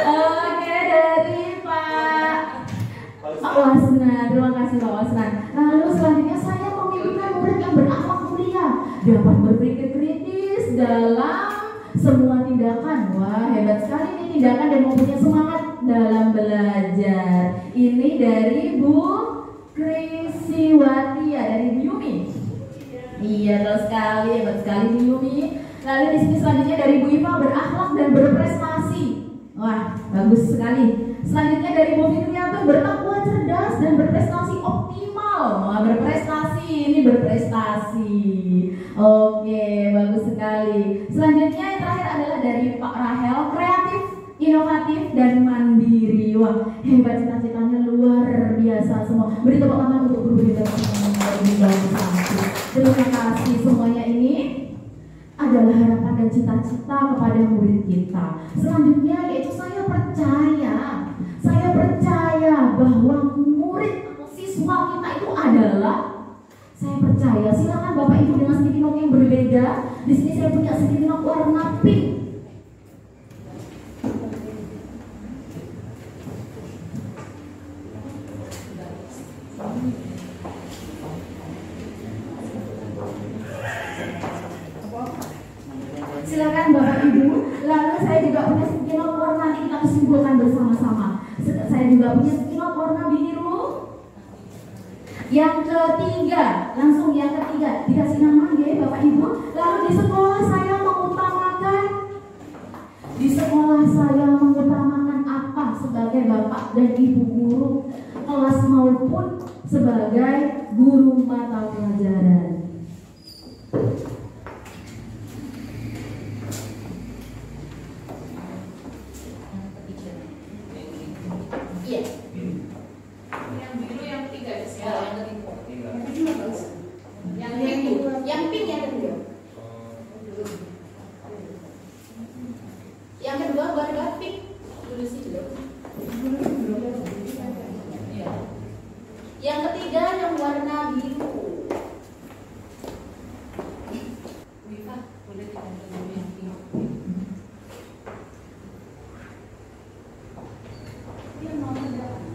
[SPEAKER 1] Oke, dari Pak Wasna. Terima kasih Pak Wasna. Lalu selanjutnya saya memimpikan murid yang berakhlak mulia, dapat berpikir kritis dalam semua tindakan. Wah, hebat sekali nih tindakan dan mempunyai semangat dalam belajar. Ini dari Bu Krisiwati ya, dari Bu Yumi. Iya, terus sekali, hebat sekali Bu Yumi. Lalu di sini selanjutnya dari Bu Iva, berakhlak dan berprestasi. Wah, bagus sekali. Selanjutnya dari Bu Fitrianto, bertakwa, cerdas dan berprestasi optimal. Wah, berprestasi, ini berprestasi. Oke, bagus sekali. Selanjutnya yang terakhir adalah dari Pak Rahel, kreatif, inovatif dan mandiri. Wah, hebat, cita-citanya luar biasa semua. Beri tepuk tangan untuk guru kita semua. Terima kasih semuanya. Ini adalah harapan dan cita-cita kepada murid kita. Selanjutnya yaitu saya percaya bahwa murid atau siswa kita itu adalah, saya percaya, silakan Bapak Ibu dengan sticky note yang berbeda. Di sini saya punya sticky note warna pink. Silakan Bapak Ibu. Lalu saya juga punya sticky note warna, nanti kita kesimpulan bersama-sama. Saya juga punya sticky note warna biru. Yang ketiga, langsung yang ketiga dikasih nama ya Bapak Ibu. Lalu di sekolah saya mengutamakan apa sebagai Bapak dan Ibu guru kelas maupun sebagai guru mata pelajaran. Iya. Yang biru yang ketiga ya. Yang pink yang kedua. Yang kedua warna pink dulu sih dulu. Yang ketiga yang warna biru. Wifa, boleh kita ambil yang pink. Yang nomor berapa?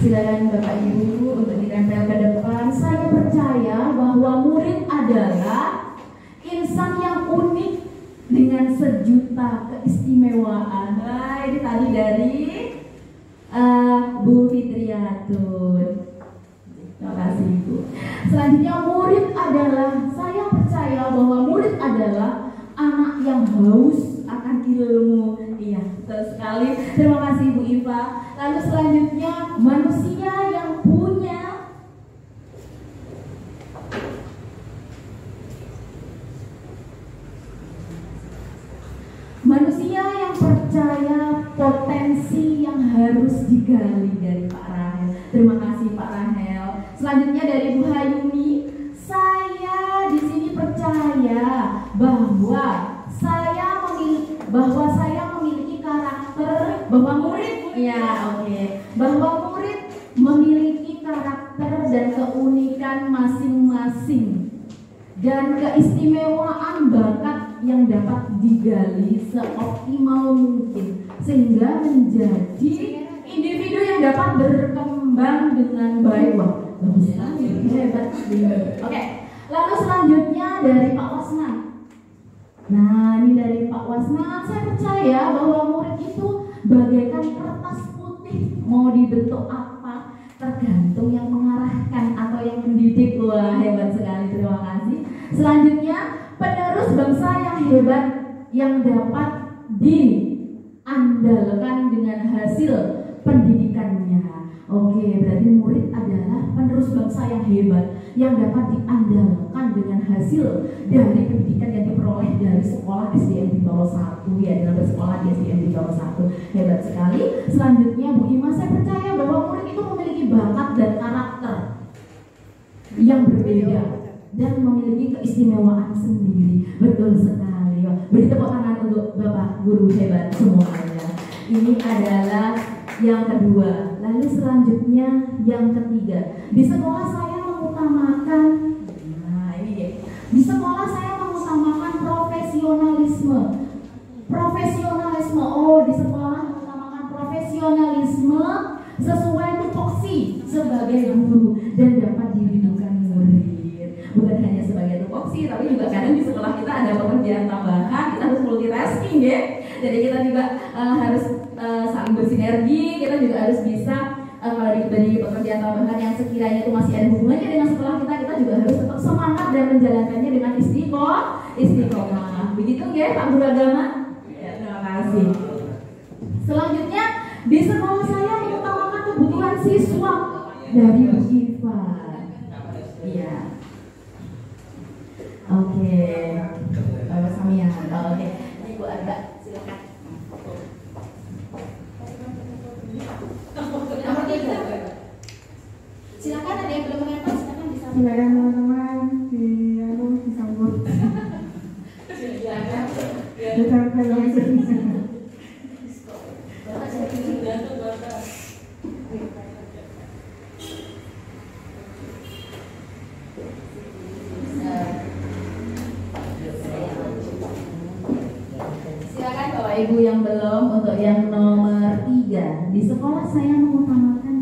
[SPEAKER 1] Silakan Bapak Ibu untuk ditempel ke depan. Saya percaya bahwa murid adalah insan yang unik dengan sejuta keistimewaan. Nah, ini tadi dari Bu Fitriatun. Terima kasih Ibu. Selanjutnya saya percaya bahwa murid adalah anak yang haus akan ilmu. Iya, betul sekali. Terima kasih Bu Iva. Lalu selanjutnya manusia yang percaya potensi yang harus digali dari Pak Rahel. Terima kasih Pak Rahel. Selanjutnya dari Bu Hayumi, saya di sini percaya bahwa saya memiliki karakter, bahwa murid memiliki karakter dan keunikan masing-masing dan keistimewaan bakat yang dapat digali seoptimal mungkin sehingga menjadi individu yang dapat berkembang dengan baik. Wah, bagus sekali, hebat. Oke, lalu selanjutnya dari Pak Wasnan. Nah, ini dari Pak Wasnan, saya percaya bahwa murid itu bagaikan kertas putih, mau dibentuk apa tergantung yang mengarahkan atau yang mendidik. Wah, hebat sekali, terima kasih. Selanjutnya, penerus bangsa yang hebat yang dapat diandalkan dengan hasil pendidikannya. Oke, berarti murid adalah penerus bangsa yang hebat yang dapat diandalkan dengan hasil dari pendidikan yang diperoleh dari sekolah SDN Bintoro 1 ya, dalam bersekolah di SDN Bintoro 1. Hebat sekali. Selanjutnya Bu Ima, saya percaya bahwa murid itu memiliki bakat dan karakter yang berbeda dan memiliki keistimewaan sendiri. Betul sekali. Beri tepuk tangan untuk Bapak Guru hebat semuanya. Ini adalah yang kedua. Lalu selanjutnya yang ketiga. Di sekolah saya mengutamakan, nah ini dia. Di sekolah saya mengutamakan profesionalisme. Profesionalisme. Oh, di sekolah mengutamakan profesionalisme sesuai tupoksi sebagai guru dan dapat dirindukan murid. Bukan hanya sebagai tupoksi, tapi juga kadang di sekolah kita ada pekerjaan tambahan, kita harus multitasking ya. Jadi kita juga harus saling bersinergi, kita juga harus bisa kalau diberi pekerjaan tambahan yang sekiranya itu masih ada hubungannya dengan sekolah kita juga harus tetap semangat dan menjalankannya dengan istiqomah. Begitu ya Pak Guru Agama? Ya, terima kasih. Selanjutnya di sekolah saya mengutamakan kebutuhan siswa dari Bu Iva. Iya. Oke. Bapak Samian. Oke. Ibu Arba, silakan. Nomor 3. Silakan, ada yang belum mengenal, silakan bisa.
[SPEAKER 11] Silakan teman-teman disambut.
[SPEAKER 1] Silakan. Silakan Bapak Ibu yang belum, untuk yang nomor 3. Di sekolah saya mengutamakan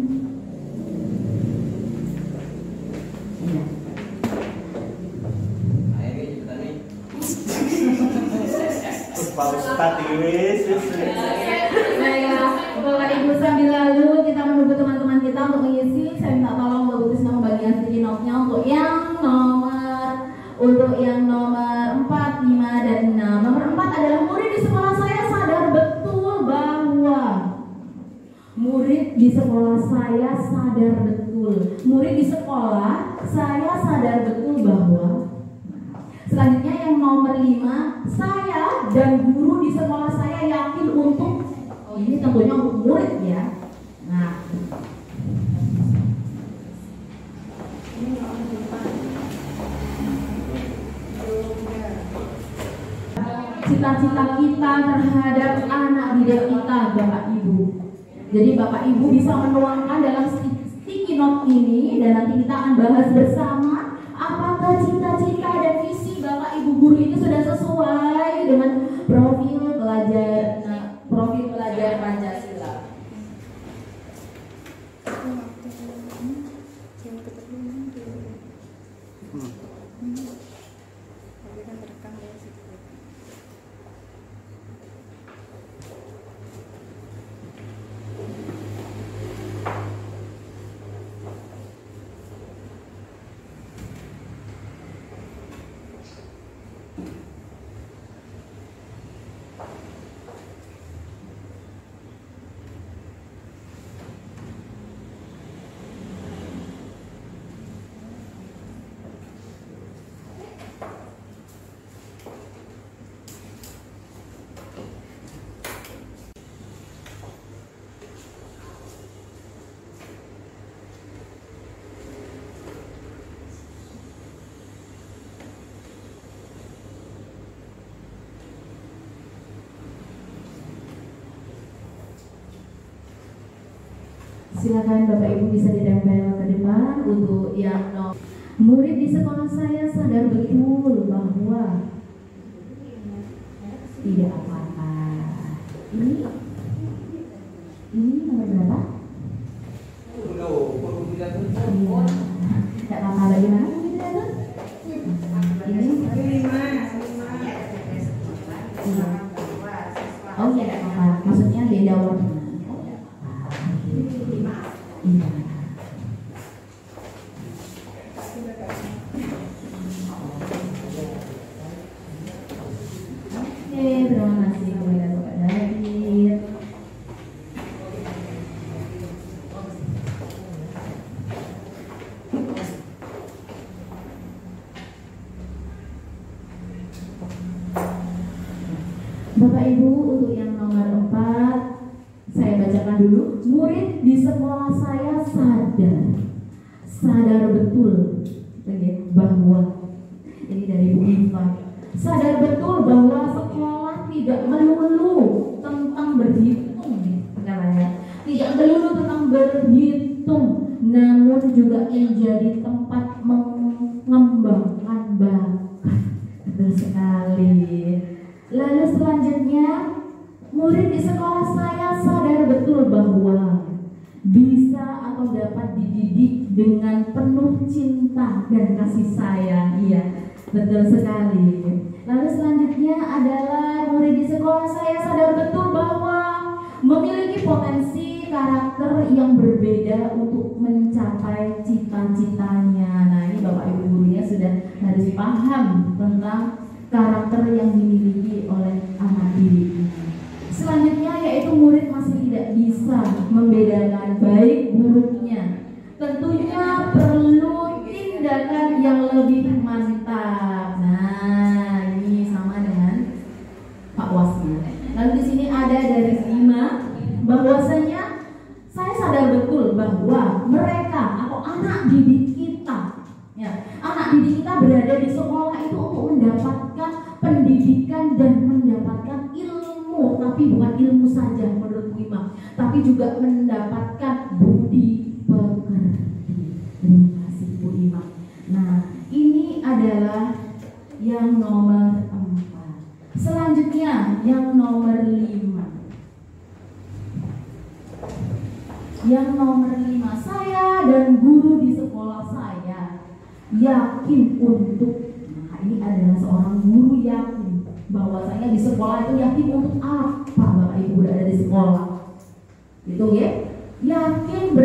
[SPEAKER 1] Bapak Ibu, sambil lalu kita menunggu teman-teman kita untuk mengisi. Saya minta tolong Bapak Ibu semua membagikan sticky note-nya untuk yang nomor 4, 5, dan 6. Nomor 4 adalah murid di sekolah saya sadar betul bahwa murid di sekolah saya sadar betul bahwa selanjutnya yang nomor 5, saya dan guru di sekolah saya yakin untuk, ini tentunya untuk murid ya. Nah, cita-cita kita terhadap anak didik kita, Bapak Ibu. Jadi Bapak Ibu bisa menuangkan dalam sticky note ini, dan nanti kita akan bahas bersama apakah cita-cita dan visi Bapak Ibu guru ini sudah sesuai dengan profil pelajar Pancasila. Silakan Bapak Ibu bisa ditempel ke depan untuk yang murid di sekolah saya sadar betul bahwa tidak apa-apa. Ini nomor berapa? Tidak apa-apa, bagaimana? Ini 5. Oh iya, tidak apa-apa. Maksudnya beda warna. Terima kasih kepada Bapak David. Bapak Ibu, untuk yang nomor 4 saya bacakan dulu. Murid di sekolah saya sadar betul bahwa, ini dari Bu Iva, sadar betul bahwa sekolah tidak melulu tentang berhitung, tidak melulu tentang berhitung, namun juga menjadi tempat mengembangkan bakat. Betul sekali. Lalu selanjutnya, murid di sekolah saya sadar betul bahwa bisa atau dapat dididik dengan penuh cinta dan kasih sayang. Iya, betul sekali. Lalu selanjutnya adalah murid di sekolah saya sadar betul bahwa memiliki potensi karakter yang berbeda untuk mencapai cita-citanya. Nah, ini Bapak Ibu gurunya sudah harus paham tentang karakter yang dimiliki oleh anak didik. Selanjutnya yaitu murid masih tidak bisa membedakan baik buruknya. Tentunya perlu tindakan yang lebih mantap. Nah, ini sama dengan Pak Wasnya. Lalu di sini ada dari 5 bahwasanya saya sadar betul bahwa mereka atau anak didik kita, ya, anak didik kita berada di sekolah itu untuk mendapatkan pendidikan dan mendapatkan ilmu, tapi bukan ilmu saja menurut Bu Imam, tapi juga mendapatkan budi pekerti. Terima kasih Bu Imam. Nah, ini adalah yang nomor 4. Selanjutnya yang nomor 5. Yang nomor 5, saya dan guru di sekolah saya yakin untuk, nah ini adalah seorang guru yakin bahwasanya di sekolah itu yakin untuk apa Bapak Ibu berada di sekolah. Gitu ya. Yakin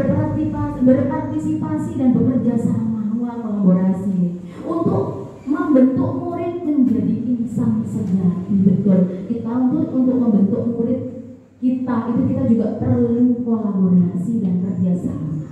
[SPEAKER 1] berpartisipasi dan bekerja sama, kolaborasi untuk membentuk murid menjadi insan sejati. Betul. Kita untuk membentuk murid kita itu kita juga perlu kolaborasi dan kerjasama.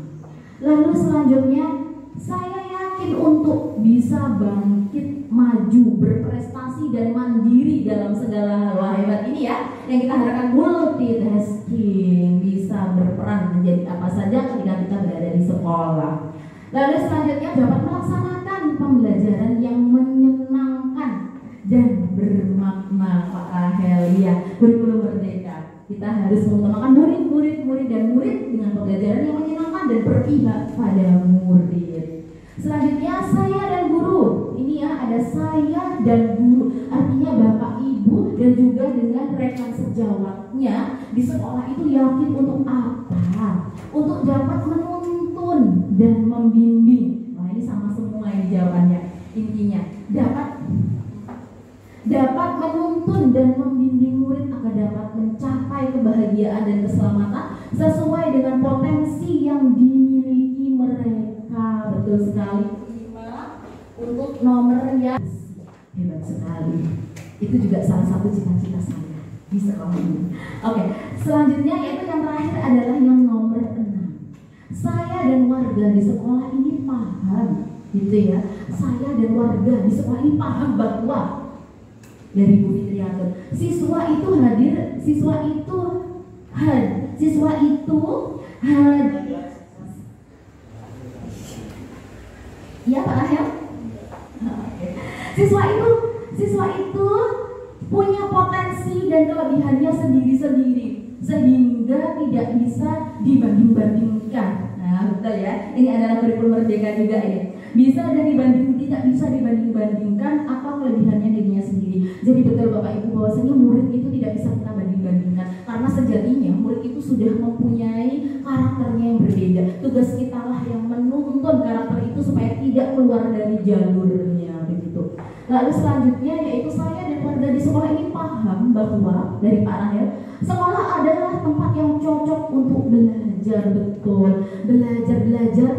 [SPEAKER 1] Lalu selanjutnya saya yakin untuk bisa bangkit, maju, berprestasi dan mandiri dalam segala hal. Wah, hebat ini ya, yang kita harapkan multitasking, bisa berperan menjadi apa saja ketika kita berada di sekolah. Lalu selanjutnya dapat melaksanakan pembelajaran yang menyenangkan dan bermakna. Pak Rahel, ya, kurikulum merdeka. Kita harus mengutamakan murid dan murid dengan pembelajaran yang menyenangkan dan berpihak pada murid. Selanjutnya saya dan guru. Ini ya, ada saya dan guru. Artinya Bapak Ibu dan juga dengan rekan sejawatnya di sekolah itu yakin untuk apa? Untuk dapat menuntun dan membimbing. Nah, ini sama semua ini jawabannya. Intinya dapat menuntun dan membimbing murid agar dapat mencapai kebahagiaan dan keselamatan sesuai dengan potensi yang dimiliki mereka. Betul sekali. 5 untuk nomornya hebat sekali. Itu juga salah satu cita-cita saya di sekolah ini. Oke, selanjutnya yaitu yang terakhir adalah yang nomor 6. Saya dan warga di sekolah ini paham, gitu ya. Saya dan warga di sekolah ini paham bahwa dari Bu Fitriatun, siswa itu hadir ya Pak Rahel? Siswa itu punya potensi dan kelebihannya sendiri-sendiri sehingga tidak bisa dibanding-bandingkan. Nah, betul ya. Ini adalah kurikulum merdeka juga ini. Tidak bisa dibanding-bandingkan atau kelebihannya dirinya sendiri. Jadi betul Bapak Ibu bahwasanya murid itu tidak bisa kita banding-bandingkan karena sejatinya murid itu sudah mempunyai karakternya yang berbeda. Tugas kita lah yang menuntun karakter itu supaya tidak keluar dari jalurnya begitu. Lalu selanjutnya yaitu saya dan warga di sekolah ini paham bahwa dari Pak Rahel, sekolah adalah tempat yang cocok untuk belajar. Betul, belajar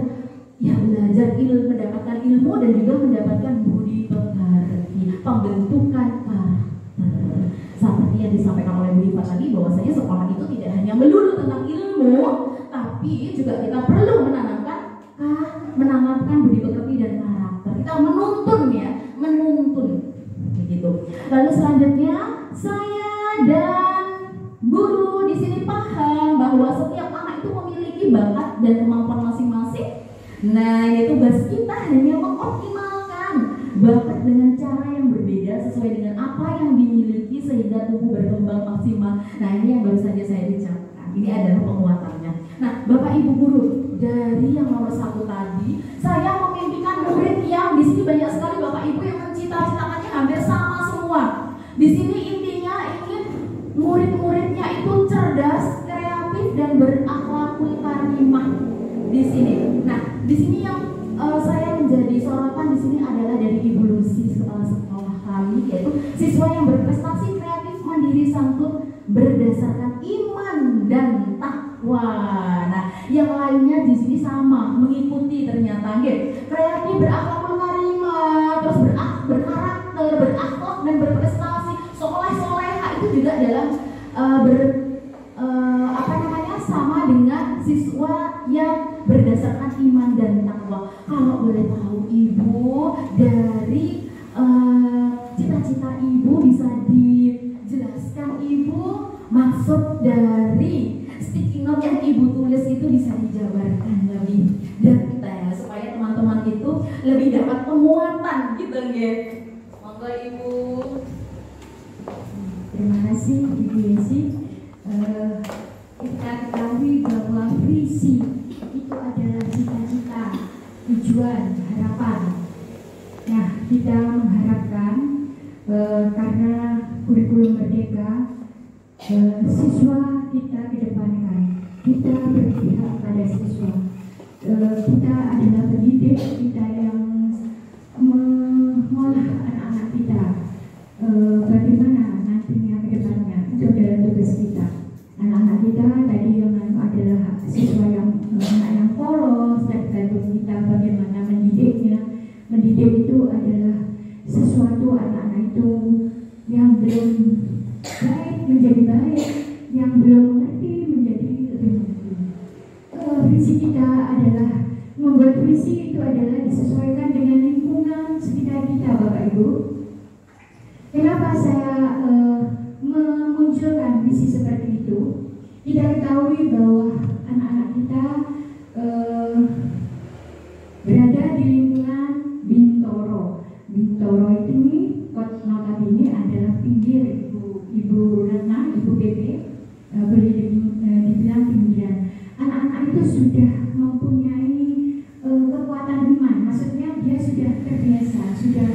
[SPEAKER 1] ya, mendapatkan ilmu dan juga mendapatkan budi pekerti, pembentukan karakter. Seperti yang disampaikan oleh Bu Iva tadi bahwasanya sekolah itu tidak hanya melulu tentang ilmu, tapi juga kita perlu menanamkan budi pekerti dan karakter. Kita menuntun begitu. Lalu selanjutnya saya dan guru di sini paham bahwa setiap anak itu memiliki bakat dan kemampuan masing-masing. Nah, ini tugas kita hanya mengoptimalkan bakat dengan cara yang berbeda sesuai dengan apa yang dimiliki sehingga tubuh berkembang maksimal. Nah, ini yang baru saja saya bicara. Ini adalah penguatannya. Nah, Bapak Ibu guru, dari yang nomor 1 tadi, saya memimpikan murid yang di sini banyak sekali Bapak Ibu yang mencita-citakannya hampir sama semua. Di sini intinya ingin murid-muridnya itu cerdas, kreatif, dan berakhlakul karimah. Di sini. Nah, di sini yang saya menjadi sorotan di sini adalah dari Ibu Lucy sekolah kami, yaitu siswa yang berprestasi, kreatif, mandiri, santun, berdasarkan iman dan takwa. Nah, yang lainnya di sini sama mengikuti ternyata, kreatif, berakhlakul karimah, terus berkarakter, berakhlak dan berprestasi, soleh-soleha itu juga dalam sama dengan siswa yang berdasarkan iman dan takwa. Kalau boleh tahu Ibu, dari cita-cita Ibu bisa dijelaskan Ibu, maksud dari sticky note yang Ibu tulis itu bisa dijabarkan lebih detail supaya teman-teman itu lebih dapat penguatan gitu nggih. Monggo Ibu.
[SPEAKER 3] Terima kasih Ibu Yesi. Kita ketahui bahwa visi itu adalah cita-cita, tujuan, harapan. Nah, kita mengharapkan karena kurikulum merdeka, siswa kita kedepankan, kita berpihak pada siswa. Kita adalah pendidik, kita yang mengolah anak-anak kita. Bagaimana nantinya kedepannya, itu adalah tugas kita. Anak-anak kita tadi yang adalah siswa yang anak yang polos, dan tergantung kita bagaimana mendidiknya. Mendidik itu adalah sesuatu anak-anak itu yang belum baik menjadi baik, yang belum mengerti menjadi lebih mengerti. Visi kita adalah membuat visi itu adalah disesuaikan dengan lingkungan sekitar kita, Bapak Ibu. Kenapa saya memunculkan visi seperti itu? Kita ketahui bahwa anak-anak kita berada di lingkungan Bintoro. Bintoro ini notabene adalah pinggir Ibu Ratna, Ibu PP, boleh dibilang pinggiran. Anak-anak itu sudah mempunyai kekuatan iman, maksudnya dia sudah terbiasa, sudah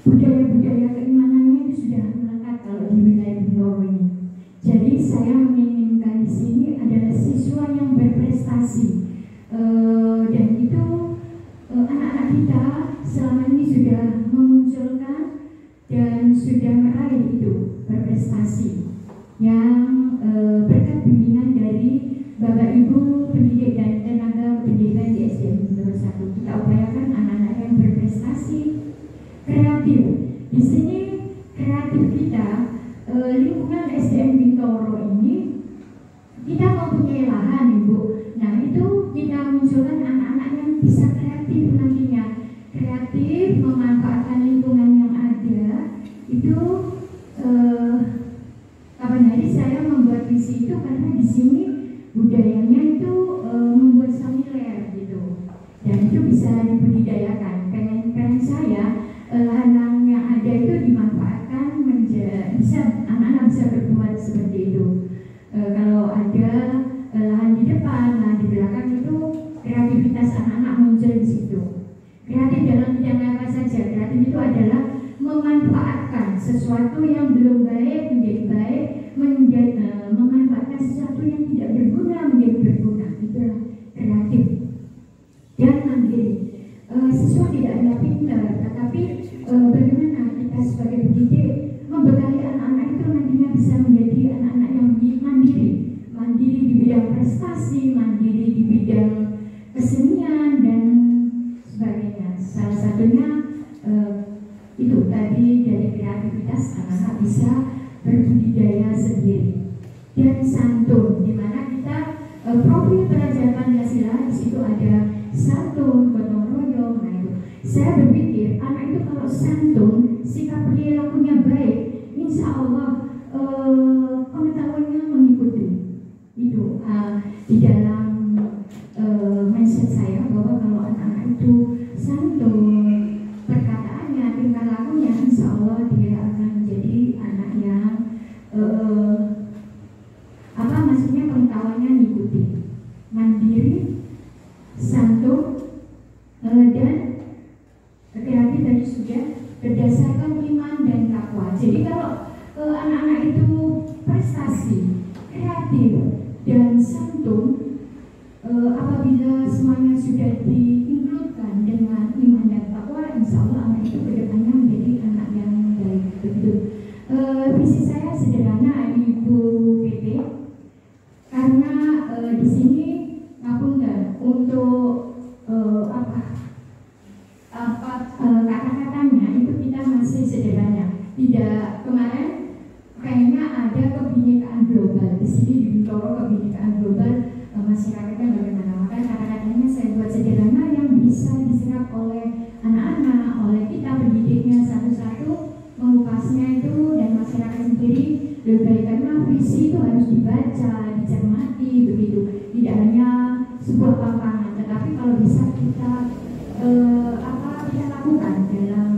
[SPEAKER 3] budaya-budaya keimanannya itu sudah melekat kalau di wilayah Bintoro ini. Jadi saya menginginkan di sini adalah siswa yang berprestasi, dan itu anak-anak kita selama ini sudah memunculkan dan sudah meraih itu berprestasi yang berkat bimbingan dari Bapak Ibu pendidik dan tenaga pendidikan di SDN Bintoro 1. Kita upayakan anak-anak yang berprestasi, kreatif. Di sini kreatif kita, lingkungan SDN Bintoro ini kita mempunyai lahan, Ibu. Nah, itu kita munculkan anak-anak yang bisa kreatif nantinya, kreatif memanfaatkan lingkungan yang ada. Itu kapan hari saya membuat visi itu karena di sini budayanya itu membuat familiar gitu, dan itu bisa dibudidayakan. Pengen saya lahan yang ada itu dimanfaatkan, bisa anak-anak bisa berbuat seperti itu. Kalau ada lahan di depan, lahan di belakang, itu kreativitas anak-anak muncul di situ. Kreatif dalam bidang apa saja? Kreatif itu adalah memanfaatkan sesuatu yang belum baik menjadi baik, memanfaatkan sesuatu yang tidak berguna menjadi berguna. Itulah kreatif. Dan mandiri. Siswa tidak hanya pintar, tetapi bagaimana kita sebagai pendidik membekali anak-anak itu nantinya bisa menjadi anak-anak yang mandiri. Mandiri di bidang prestasi, mandiri di bidang kesenian dan sebagainya. Salah satunya itu tadi dari kreativitas anak-anak bisa berbudidaya sendiri. Dan santun, di mana kita profil pelajaran Pancasila di situ ada santun, gotong royong. Nah itu, saya berpikir anak itu kalau santun, sikap perilakunya baik, insya Allah pengetahuannya mengikuti. Itu di dalam mindset saya bahwa kalau anak-anak itu santun, perkataannya, tingkah lakunya, insya Allah Jadi kalau anak-anak itu prestasi, kreatif, dan santun, apabila semuanya sudah diinkludkan dengan iman dan takwa, insya Allah anak itu kedepannya menjadi anak yang baik. Begitu. Visi saya sederhana, Ibu PP, karena di sini ngapunten untuk kata-katanya itu kita masih sederhana. Tidak, kemarin kayaknya ada kebinekaan global di sini di Bintoro, kebinekaan global masyarakatnya bagaimana. Maka kata-katanya saya buat sederhana yang bisa diserap oleh anak-anak, oleh kita pendidiknya satu-satu, mengupasnya itu dan masyarakat sendiri lebih baik, karena visi itu harus dibaca, dicermati begitu. Tidak hanya sebuah paparan, tetapi kalau bisa kita kita lakukan dalam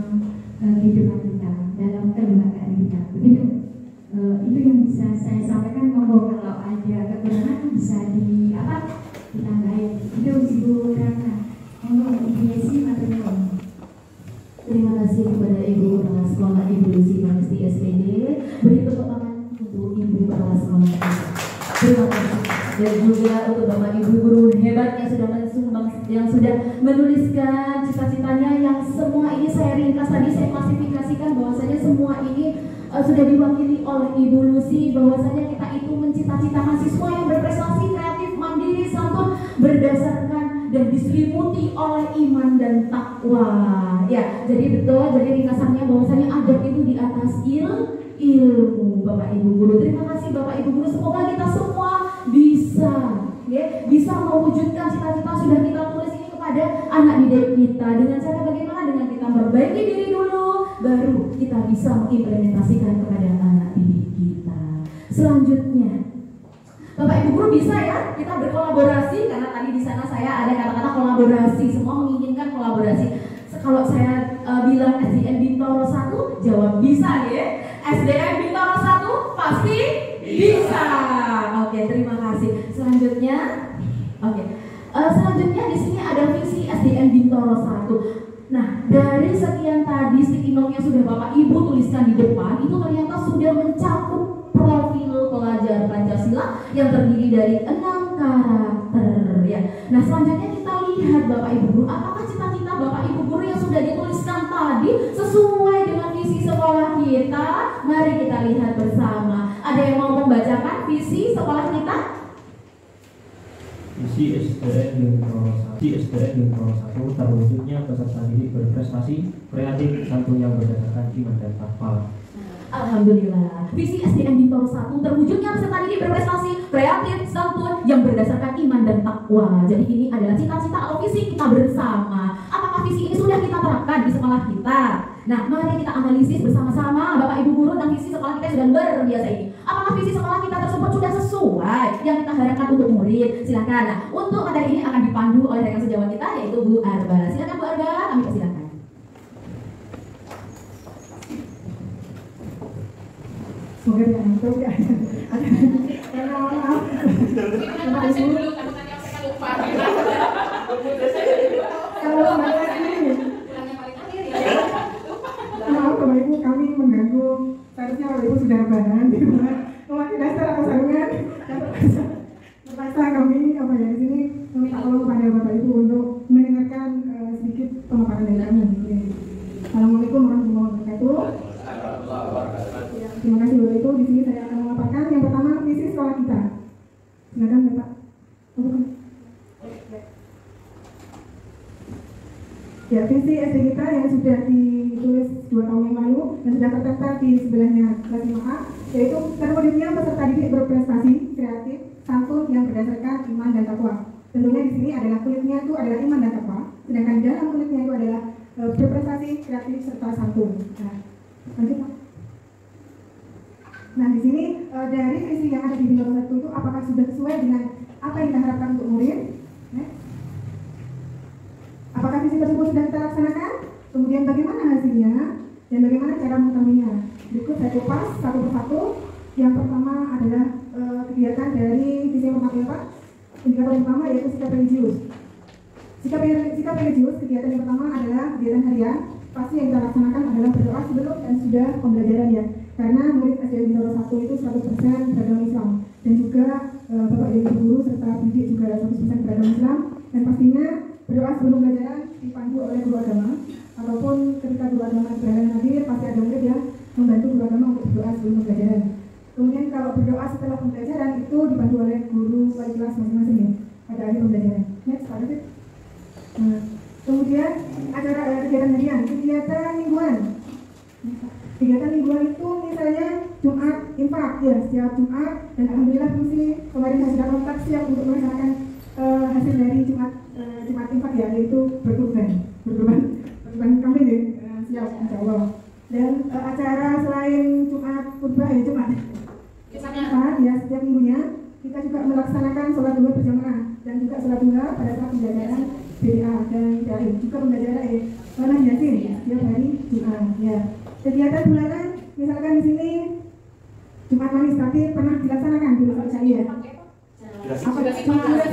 [SPEAKER 3] kehidupan kita, dalam kelembagaan kita, begitu. Itu yang bisa saya sampaikan. Monggo kalau ada kekurangan bisa ditambahin. Itu Ibu Rana. Monggo Ibu Yesi Maturnuwun.
[SPEAKER 1] Terima kasih kepada Ibu Kepala Sekolah Ibu Lucy Panesti SPD. Beri tepuk tangan untuk Ibu Kepala Sekolah. Terima kasih. Dan juga untuk Bapak Ibu guru hebat yang sudah mensumbang, yang sudah menuliskan cita-citanya, yang semua ini saya ringkas tadi, saya klasifikasikan bahwasanya semua ini sudah diwakili oleh Ibu Lucy, bahwasanya kita itu mencita-citakan siswa yang berprestasi, kreatif, mandiri, santun, berdasarkan dan diselimuti oleh iman dan takwa. Ya, jadi betul, jadi ringkasannya bahwasanya adab itu di atas ilmu, Bapak Ibu guru. Terima kasih Bapak Ibu guru. Semoga kita semua bisa mewujudkan cita-cita sudah kita tulis ini kepada anak didik kita. Dengan cara bagaimana? Dengan kita memperbaiki diri dulu, baru kita bisa mengimplementasikan kepada anak didik kita. Selanjutnya, Bapak Ibu guru bisa ya kita berkolaborasi, karena tadi di sana saya ada kata-kata kolaborasi. Semua menginginkan kolaborasi. Kalau saya bilang SDN Bintoro 1, jawab bisa ya. SDN Bintoro 1 pasti bisa. Oke, terima kasih. Selanjutnya, selanjutnya di sini ada visi SDN Bintoro 1. Nah, dari sekian tadi sticky note yang sudah Bapak Ibu tuliskan di depan, itu ternyata sudah mencakup profil pelajar Pancasila yang terdiri dari 6 karakter ya. Nah, selanjutnya kita lihat Bapak Ibu guru, apakah cita-cita Bapak Ibu guru yang sudah dituliskan tadi sesuai dengan visi sekolah kita? Mari kita lihat bersama. Ada yang mau membacakan visi sekolah kita?
[SPEAKER 2] Visi SDN Bintoro 1 terwujudnya peserta didik berprestasi, kreatif, santun yang berdasarkan iman dan takwa.
[SPEAKER 1] Alhamdulillah. Visi SDN Bintoro 1 terwujudnya peserta didik berprestasi, kreatif, santun yang berdasarkan iman dan takwa. Jadi ini adalah cita-cita atau visi kita bersama. Apakah visi ini sudah kita terapkan di sekolah kita? Nah, mari kita analisis bersama-sama Bapak Ibu guru, dan visi sekolah kita sudah luar biasa ini. Apakah visi sekolah kita tersebut sudah sesuai yang kita harapkan untuk murid? Silakan. Nah, untuk materi ini akan dipandu oleh rekan sejawat kita yaitu Bu Arba. Silakan Bu Arba, kami persilakan.
[SPEAKER 11] Semoga tidak ngantuk ya. Maaf. Bapak Ibu. Kalau semangat ini. Maaf Bapak Ibu, kami mengganggu. Seharusnya Bapak Ibu sudah rebahan. Memakai dasar atau sarungan. Terpaksa kami di sini meminta tolong kepada Bapak Ibu untuk mendengarkan sedikit pemaparan dari kami. Assalamualaikum warahmatullahi wabarakatuh. Terima kasih Bapak Ibu. Di sini saya akan memaparkan yang pertama visi sekolah kita. Silakan Bapak. Ya, visi SD kita yang sudah ditulis 2 tahun yang lalu dan sudah tertempel di sebelahnya kelas 5A, yaitu terwujudnya peserta didik berprestasi, kreatif, santun yang berdasarkan iman dan takwa. Tentunya di sini adalah kulitnya itu adalah iman dan takwa, sedangkan dalam kulitnya itu adalah berprestasi, kreatif serta santun. Nah, lanjut Pak. Nah, di sini dari visi yang ada di Bintoro 1 itu apakah sudah sesuai dengan apa yang kita harapkan untuk murid? Apakah visi tersebut sudah kita laksanakan? Kemudian bagaimana hasilnya dan bagaimana cara mengetahuinya? Berikut saya kupas satu persatu. Yang pertama adalah kegiatan dari visi yang pertama ya Pak. Indikator yang pertama yaitu sikap religius. Sikap religius, kegiatan yang pertama adalah kegiatan harian pasti yang kita laksanakan adalah berdoa sebelum dan sudah pembelajaran ya. Karena murid SDN Bintaro 1 itu 100% beragama Islam, dan juga Bapak Ibu guru serta pendidik juga 100% beragama Islam, dan pastinya berdoa sebelum pembelajaran dipandu oleh guru agama, ataupun ketika guru agama berhalangan hadir pasti ada murid yang membantu guru agama untuk berdoa sebelum pembelajaran. Kemudian kalau berdoa setelah pembelajaran itu dibantu oleh guru wali kelas masing-masing ya pada akhir pembelajaran. Next, Pak David. Kemudian acara kegiatan harian, kegiatan mingguan. Kegiatan mingguan itu misalnya Jumat infak ya, setiap Jumat, dan alhamdulillah fungsi kemarin saya sudah kontak siap untuk melaksanakan hasil dari Jumat infak ya, yaitu berkurban kambing ya, siap insyaallah. Dan acara selain Jumat khutbah ya Jumat infak ya, setiap minggunya kita juga melaksanakan sholat duha berjamaah dan juga sholat duha pada saat pembelajaran BDA dan DAI, juga pembelajaran Malah Yasin setiap hari Jumat ya. Kegiatan bulanan misalkan di sini Jumat Manis tapi pernah dilaksanakan di tempat saya ya. Apa Jumat Manis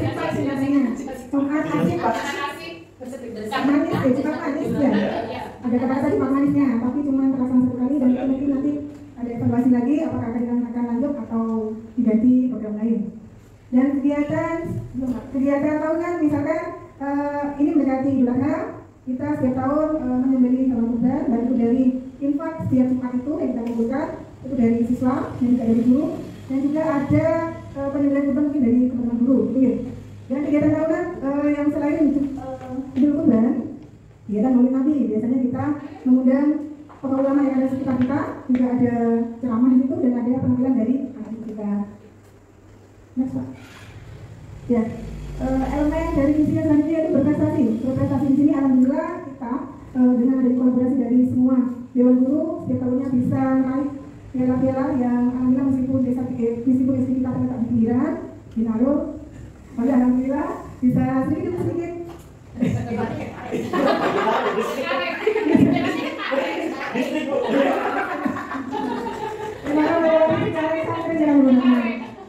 [SPEAKER 11] ya. Ada kata tadi Jumat Manisnya, tapi cuma terlaksana satu kali dan mungkin nanti ada evaluasi lagi apakah akan lanjut atau diganti program lain. Dan kegiatan tahunan misalkan ini mendekati Idul Adha, kita setiap tahun menyembelih hewan kurban, baik itu dari infak setiap Jumat itu yang kita kumpulkan itu dari siswa dan juga dari guru, dan juga ada penyembelihan kurban mungkin dari teman-teman guru gitu ya. Dan kegiatan tahunan yang selain Idul Kurban, kegiatan Maulid Nabi, biasanya kita mengundang tokoh ulama yang ada sekitar kita, juga ada ceramah di situ dan ada penampilan dari anak kita. Next Pak. Ya, elemen dari misi yang selanjutnya itu berprestasi. Berprestasi di sini alhamdulillah kita dengan adanya kolaborasi dari semua dewan guru setiap tahunnya bisa meraih piala-piala yang alhamdulillah meskipun misi kita tetap di pinggiran, di Naro, tapi alhamdulillah bisa sedikit.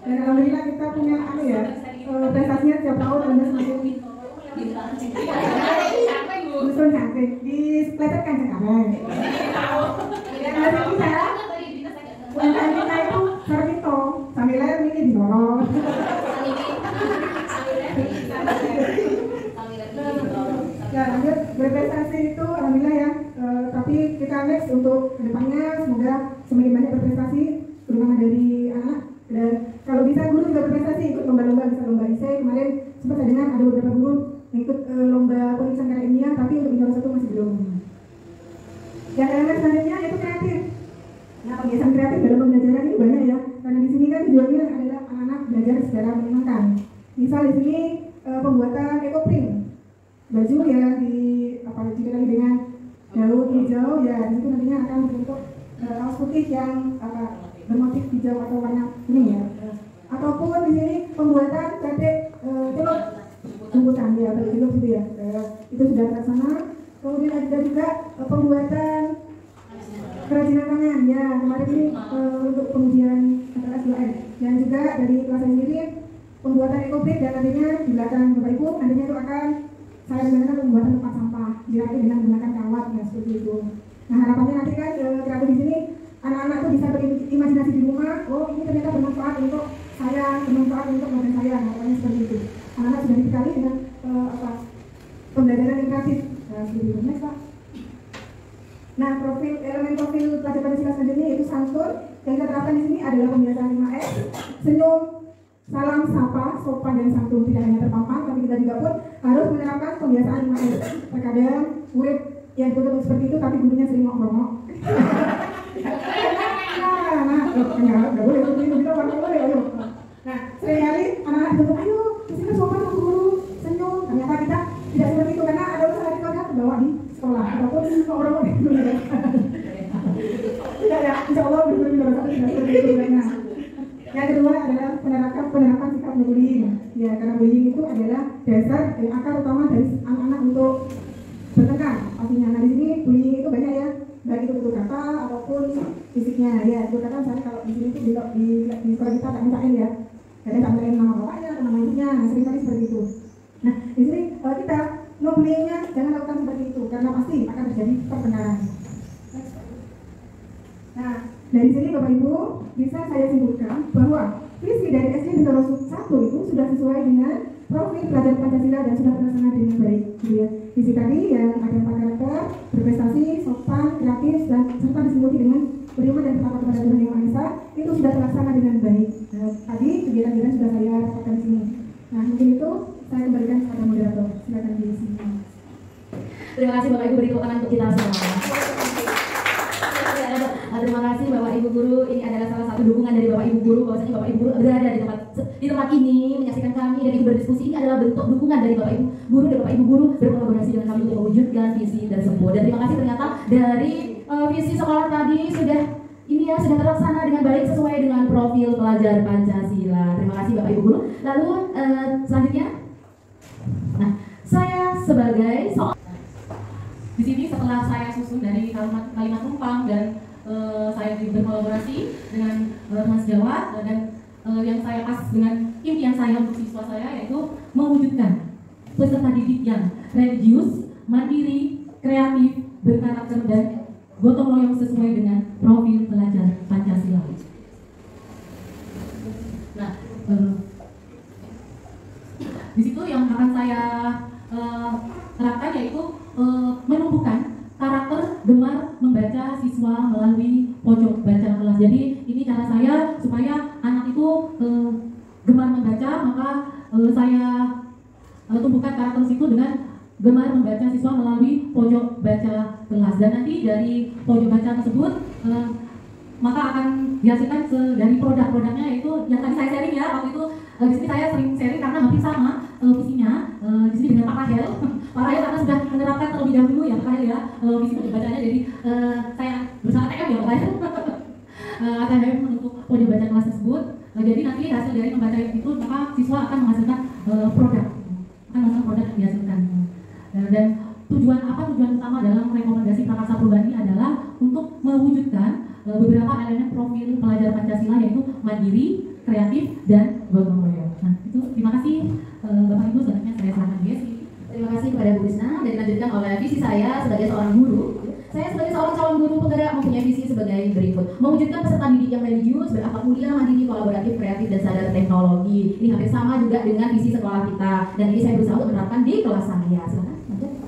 [SPEAKER 11] Dan alhamdulillah kita punya prestasinya setiap tahun ada semakin Dusun cantik displesetkan sekarang. Umkm kita itu Sarvito, sambilnya ini didorong. Ya, lanjut berprestasi itu alhamdulillah ya. Tapi kita next untuk kedepannya semoga semakin banyak berprestasi, terutama dari anak. Dan kalau bisa guru juga berprestasi, ikut lomba-lomba, bisa lomba isai. Kemarin sempat saya dengar ada beberapa guru ikut lomba penulisan karya ilmiah, tapi untuk Bintaro 1 masih belum. Yang elemen selanjutnya itu kreatif. Nah, kegiatan kreatif dalam pembelajaran ini banyak ya, karena di sini kan tujuannya adalah anak-anak belajar secara menyenangkan. Misal di sini pembuatan ekoprint baju ya dikali dengan daun hijau ya, di situ nantinya akan berbentuk kaos putih yang bermotif hijau atau warna kuning ya. Ataupun di sini pembuatan batik celup jemputan ya, batik celup gitu ya, itu sudah terlaksana. Kemudian ada juga pembuatan kerajinan tangan ya, kemarin ini untuk pengujian antara S2N, dan juga dari kelas saya sendiri pembuatan ekoprint, dan nantinya di belakang Bapak Ibu nantinya itu akan saya gunakan pembuatan tempat sampah dirakit dengan menggunakan kawat ya, seperti itu. Nah, harapannya nanti kan kreatif di sini anak-anak tuh bisa berimajinasi di rumah, oh ini ternyata bermanfaat untuk saya, bermanfaat untuk badan saya, harapannya seperti itu. Anak-anak sudah dibekali dengan pembelajaran yang kreatif seperti itu. Next Pak. Nah, elemen profil pelajar Pancasila selanjutnya yaitu santun. Yang kita terapkan di sini adalah pembiasaan 5S, senyum, salam, sapa, sopan dan santun. Tidak hanya terpampang, tapi kita juga pun harus menerapkan pembiasaan 5S. Terkadang murid yang tutup seperti itu, tapi gurunya sering ngomong. Nggak boleh seperti itu, kita orang boleh. Nah, seringkali anak-anak tutup, ayo, kesini sopan sama guru, senyum. Ternyata kita tidak seperti itu karena ada usaha di keluarga terbawa di sekolah ataupun orang-orang di dunia. Tidak ya, insya Allah benar-benar tidak seperti itu. Nah, yang kedua adalah penerapan sikap bullying. Ya, karena bullying itu adalah dasar akar utama dari anak-anak untuk bertengkar. Pastinya. Nah, di sini bullying itu banyak ya, baik itu tutur kata ataupun fisiknya. Ya, tutur kata misalnya kalau di sini itu di sekolah kita tak mintain ya, kadang tak mintain nama bapaknya atau nama ibunya. Nah, sering kali seperti itu. Nah, di sini kita no bullyingnya jangan lakukan seperti itu karena pasti akan terjadi perkenalan. Nah, dari sini Bapak Ibu bisa saya simpulkan bahwa visi dari SD Bintaro 1 itu sudah sesuai dengan profil pelajar Pancasila dan sudah terlaksana dengan baik. Gitu ya. Visi tadi yang ada 4 karakter, berprestasi, sopan, kreatif, dan serta diselimuti dengan beriman dan bertakwa kepada Tuhan Yang Maha Esa itu sudah terlaksana dengan baik. Nah, tadi kegiatan-kegiatan sudah saya katakan di sini. Nah, mungkin itu saya kembalikan kepada moderator. Silakan di sini.
[SPEAKER 1] Terima kasih Bapak Ibu, beri tepuk tangan untuk kita semua. Terima kasih Bapak Ibu Guru. Ini adalah salah satu dukungan dari Bapak Ibu Guru bahwasanya Bapak Ibu Guru berada di tempat ini menyaksikan kami dan ikut berdiskusi. Ini adalah bentuk dukungan dari Bapak Ibu Guru dan Bapak Ibu Guru berkolaborasi dengan kami untuk mewujudkan visi tersebut. Dan terima kasih ternyata dari visi sekolah tadi sudah sudah terlaksana dengan baik sesuai dengan profil pelajar Pancasila. Terima kasih Bapak Ibu Guru. Lalu selanjutnya, nah saya sebagai
[SPEAKER 5] di sini setelah saya susun dari kalimat tumpang dan saya berkolaborasi dengan teman sejawat dan yang saya pas dengan impian saya untuk siswa saya yaitu mewujudkan peserta didik yang religius, mandiri, kreatif, berkarakter dan gotong royong sesuai dengan profil pelajar Pancasila. Nah, di situ yang akan saya terapkan yaitu menumbuhkan karakter gemar membaca siswa melalui pojok baca kelas. Jadi ini cara saya supaya anak itu gemar membaca, maka saya tumbuhkan karakter situ dengan gemar membaca siswa melalui pojok baca kelas. Dan nanti dari pojok baca tersebut maka akan dihasilkan dari produk-produknya yaitu yang tadi saya sharing ya waktu itu. Di sini saya sering sharing karena hampir sama visinya di sini dengan Pak Rahel. Pak Rahel karena sudah menerapkan terlebih dahulu ya Pak Rahel ya visi bacanya. Jadi saya bersama TM ya Pak Rahel ATM untuk pojok baca kelas tersebut. Jadi nanti hasil dari membaca itu maka siswa akan menghasilkan produk yang dihasilkan. Dan tujuan utama dalam rekomendasi prakarsa perubahan ini adalah untuk mewujudkan beberapa elemen profil pelajar Pancasila yaitu mandiri, kreatif, dan gotong royong. Nah itu terima kasih Bapak Ibu, selanjutnya saya silakan Desi.
[SPEAKER 1] Terima kasih kepada Bu Risna dan dilanjutkan oleh visi saya sebagai seorang guru. Saya sebagai seorang calon guru penggerak mempunyai visi sebagai berikut: mewujudkan peserta didik yang religius, berakhlak mulia, mandiri, kolaboratif, kreatif, dan sadar teknologi. Ini hampir sama juga dengan visi sekolah kita dan ini saya berusaha untuk menerapkan di kelas saya. Silakan.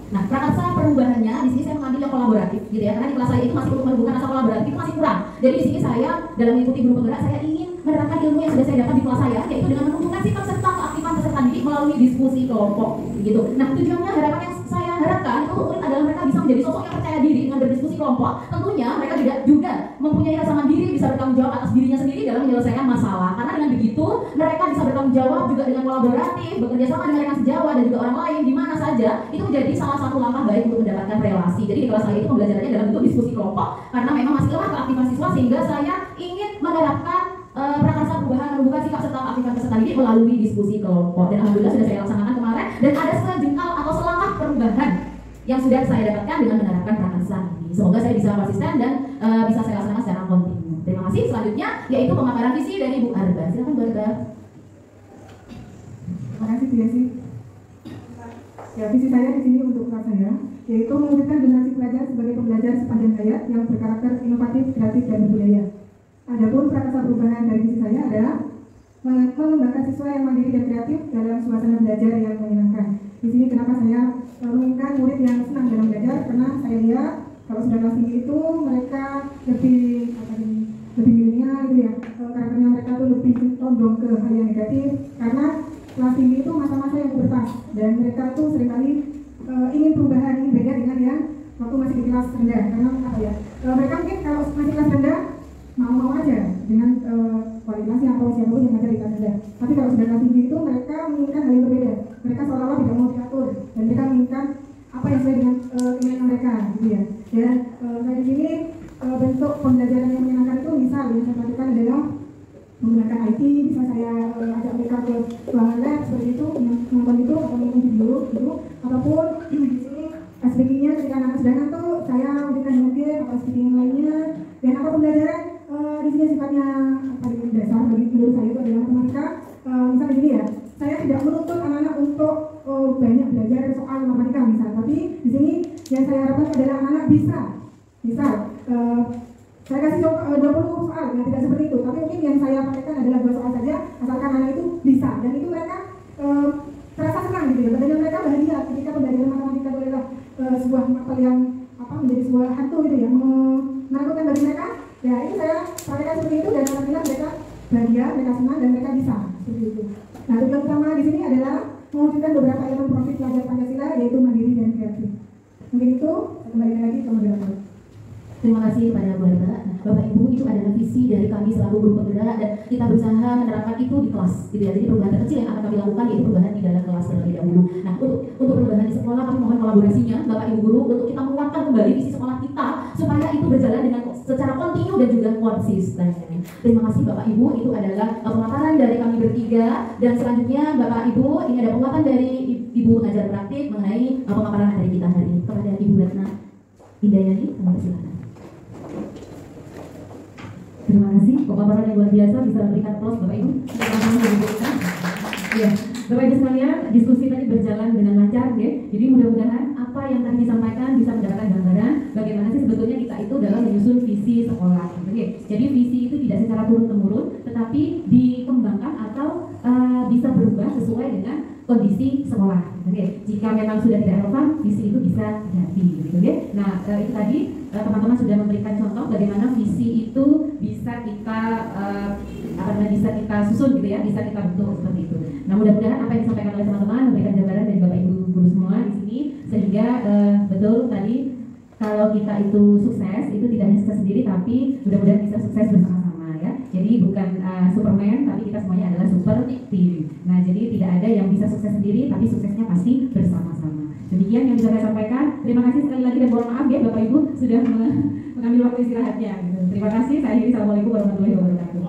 [SPEAKER 1] Nah, prakarsa perubahannya di sini saya mengambil yang kolaboratif, gitu ya, karena di kelas saya itu masih perlu menumbuhkan rasa kolaboratif itu masih kurang. Jadi di sini saya dalam mengikuti guru penggerak saya ingin menerapkan ilmu yang sudah saya dapat di kelas saya, yaitu dengan menumbuhkan sikap serta keaktifan peserta didik melalui diskusi kelompok, gitu. Nah, tujuannya harapan yang saya harapkan itu murid adalah mereka bisa menjadi sosok yang percaya diri dengan berdiskusi kelompok. Tentunya mereka juga mempunyai rasa mandiri, bisa bertanggung jawab atas dirinya sendiri dalam menyelesaikan masalah. Karena dengan begitu mereka bisa bertanggung jawab juga dengan kolaboratif, bekerja sama dengan rekan sejawat dan juga orang lain di mana saja. Itu menjadi salah satu langkah baik untuk mendapatkan relasi. Jadi di kelas saya itu pembelajarannya dalam bentuk diskusi kelompok karena memang masih lemah keaktifan siswa sehingga saya ingin menerapkan prakarsa perubahan menumbuhkan sikap serta keaktifan peserta didik melalui diskusi kelompok. Dan alhamdulillah sudah saya laksanakan kemarin dan ada sejengkal atau selangkah perubahan yang sudah saya dapatkan dengan menerapkan prakarsa ini. Semoga saya bisa konsisten dan bisa saya laksanakan secara kontinu. Terima kasih. Selanjutnya yaitu pemaparan visi dari Bu Arba. Silakan Bu Arba.
[SPEAKER 11] Terima kasih Bu Yesi. Ya, visi saya di sini untuk kelas saya yaitu mewujudkan generasi pelajar sebagai pembelajar sepanjang hayat yang berkarakter inovatif, kreatif, dan berbudaya. Adapun prakarsa perubahan dari visi saya adalah mengembangkan siswa yang mandiri dan kreatif dalam suasana belajar yang menyenangkan. Di sini kenapa saya menginginkan murid yang senang dalam belajar, karena saya lihat kalau sudah kelas tinggi itu mereka lebih milenial gitu ya, karakternya mereka tuh lebih condong ke hal yang negatif karena kelas tinggi itu masa-masa yang pubertas dan mereka tuh seringkali ingin perubahan, ingin beda dengan yang waktu masih di kelas rendah. Karena apa ya, mereka mungkin kalau masih kelas rendah mau aja dengan kualitasnya atau siapapun yang ada di kelas rendah. Tapi kalau sudah kelas tinggi itu mereka menginginkan hal yang berbeda. Mereka seolah-olah tidak mau diatur dan mereka menginginkan apa yang sesuai dengan keinginan mereka, gitu ya. Dan di sini bentuk pembelajaran yang menyenangkan itu misal yang saya lakukan adalah menggunakan IT, bisa saya ajak mereka ke ruangan lab seperti itu, nonton itu atau nonton video gitu, ataupun di sini SPG-nya ketika anak sudah ngantuk, saya memberikan dengan game atau SPG yang lainnya. Dan apa pembelajaran di sini sifatnya paling dasar bagi menurut saya itu adalah matematika. Misalnya gini ya, saya tidak menuntut anak-anak untuk banyak belajar soal matematika misal, tapi di sini yang saya harapkan adalah anak-anak bisa, misal saya kasih 20 soal, yang tidak seperti itu, tapi mungkin yang saya pakai adalah 2 soal saja, asalkan anak itu bisa, dan itu mereka terasa senang gitu ya, dan mereka bahagia ketika pembelajaran matematika itu adalah sebuah matkul yang menjadi sebuah hantu gitu ya, menakutkan bagi mereka. Ya itu saya pakai seperti itu, dan alhamdulillah mereka bahagia, mereka senang, dan mereka bisa seperti itu. Nah, tujuan utama di sini adalah mewujudkan beberapa elemen profil pelajar Pancasila, yaitu mandiri dan kreatif. Mungkin itu, saya kembalikan lagi ke moderator.
[SPEAKER 1] Terima kasih kepada Bu Anda. Nah, Bapak Ibu, itu adalah visi dari kami selaku guru penggerak, dan kita berusaha menerapkan itu di kelas gitu ya. Jadi perubahan terkecil yang akan kami lakukan yaitu perubahan di dalam kelas terlebih dahulu. Nah, untuk perubahan di sekolah kami mohon kolaborasinya Bapak Ibu guru untuk kita menguatkan kembali visi sekolah kita supaya itu berjalan dengan secara kontinu dan juga konsisten. Terima kasih Bapak Ibu, itu adalah pemaparan dari kami bertiga, dan selanjutnya Bapak Ibu ini ada penguatan dari Ibu pengajar praktik mengenai pemaparan dari kita hari ini. Kepada Ibu Ratna Hidayati, kami persilakan.
[SPEAKER 4] Terima kasih, pemaparan yang luar biasa, bisa memberikan aplaus Bapak Ibu. Ya, Bapak Ibu sekalian, diskusi tadi berjalan dengan lancar, ya. Jadi mudah-mudahan apa yang tadi disampaikan bisa mendapatkan gambaran bagaimana sih sebetulnya kita itu dalam menyusun visi sekolah. Oke. Jadi visi itu tidak secara turun-temurun, tetapi dikembangkan atau bisa berubah sesuai dengan kondisi sekolah. Oke. Jika memang sudah tidak relevan, visi itu bisa ganti, gitu ya. Nah, itu tadi teman-teman sudah memberikan contoh bagaimana visi itu bisa kita bisa kita susun gitu ya, bisa kita bentuk seperti itu. Nah, mudah-mudahan apa yang disampaikan oleh teman-teman memberikan gambaran dari Bapak Ibu guru semua di sini, sehingga betul tadi kalau kita itu sukses itu tidak hanya sukses sendiri, tapi mudah-mudahan bisa sukses bersama-sama ya. Jadi bukan Superman, tapi kita semuanya adalah super team. Nah, jadi tidak ada yang bisa sukses sendiri, tapi suksesnya pasti bersama-sama. Demikian yang bisa saya sampaikan. Terima kasih sekali lagi, dan mohon maaf ya Bapak Ibu sudah mengambil waktu istirahatnya. Terima kasih. Saya akhiri. Assalamualaikum warahmatullahi wabarakatuh.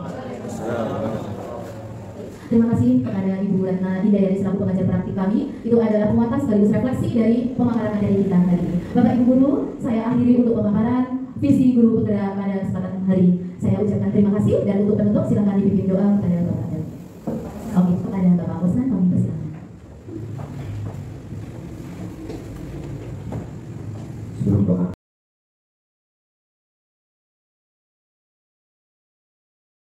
[SPEAKER 1] Terima kasih kepada Ibu Ratna Hidayati selaku pengajar praktik kami. Itu adalah penguatan sekaligus refleksi dari pemaparan materi kita hari ini. Bapak Ibu guru, saya akhiri untuk pemaparan visi guru penggerak pada kesempatan hari ini. Saya ucapkan terima kasih, dan untuk penutup silakan dipimpin doa kepada Bapak Anda. Oke, kepada Bapak Osman kami persilakan.
[SPEAKER 12] Sebelum doa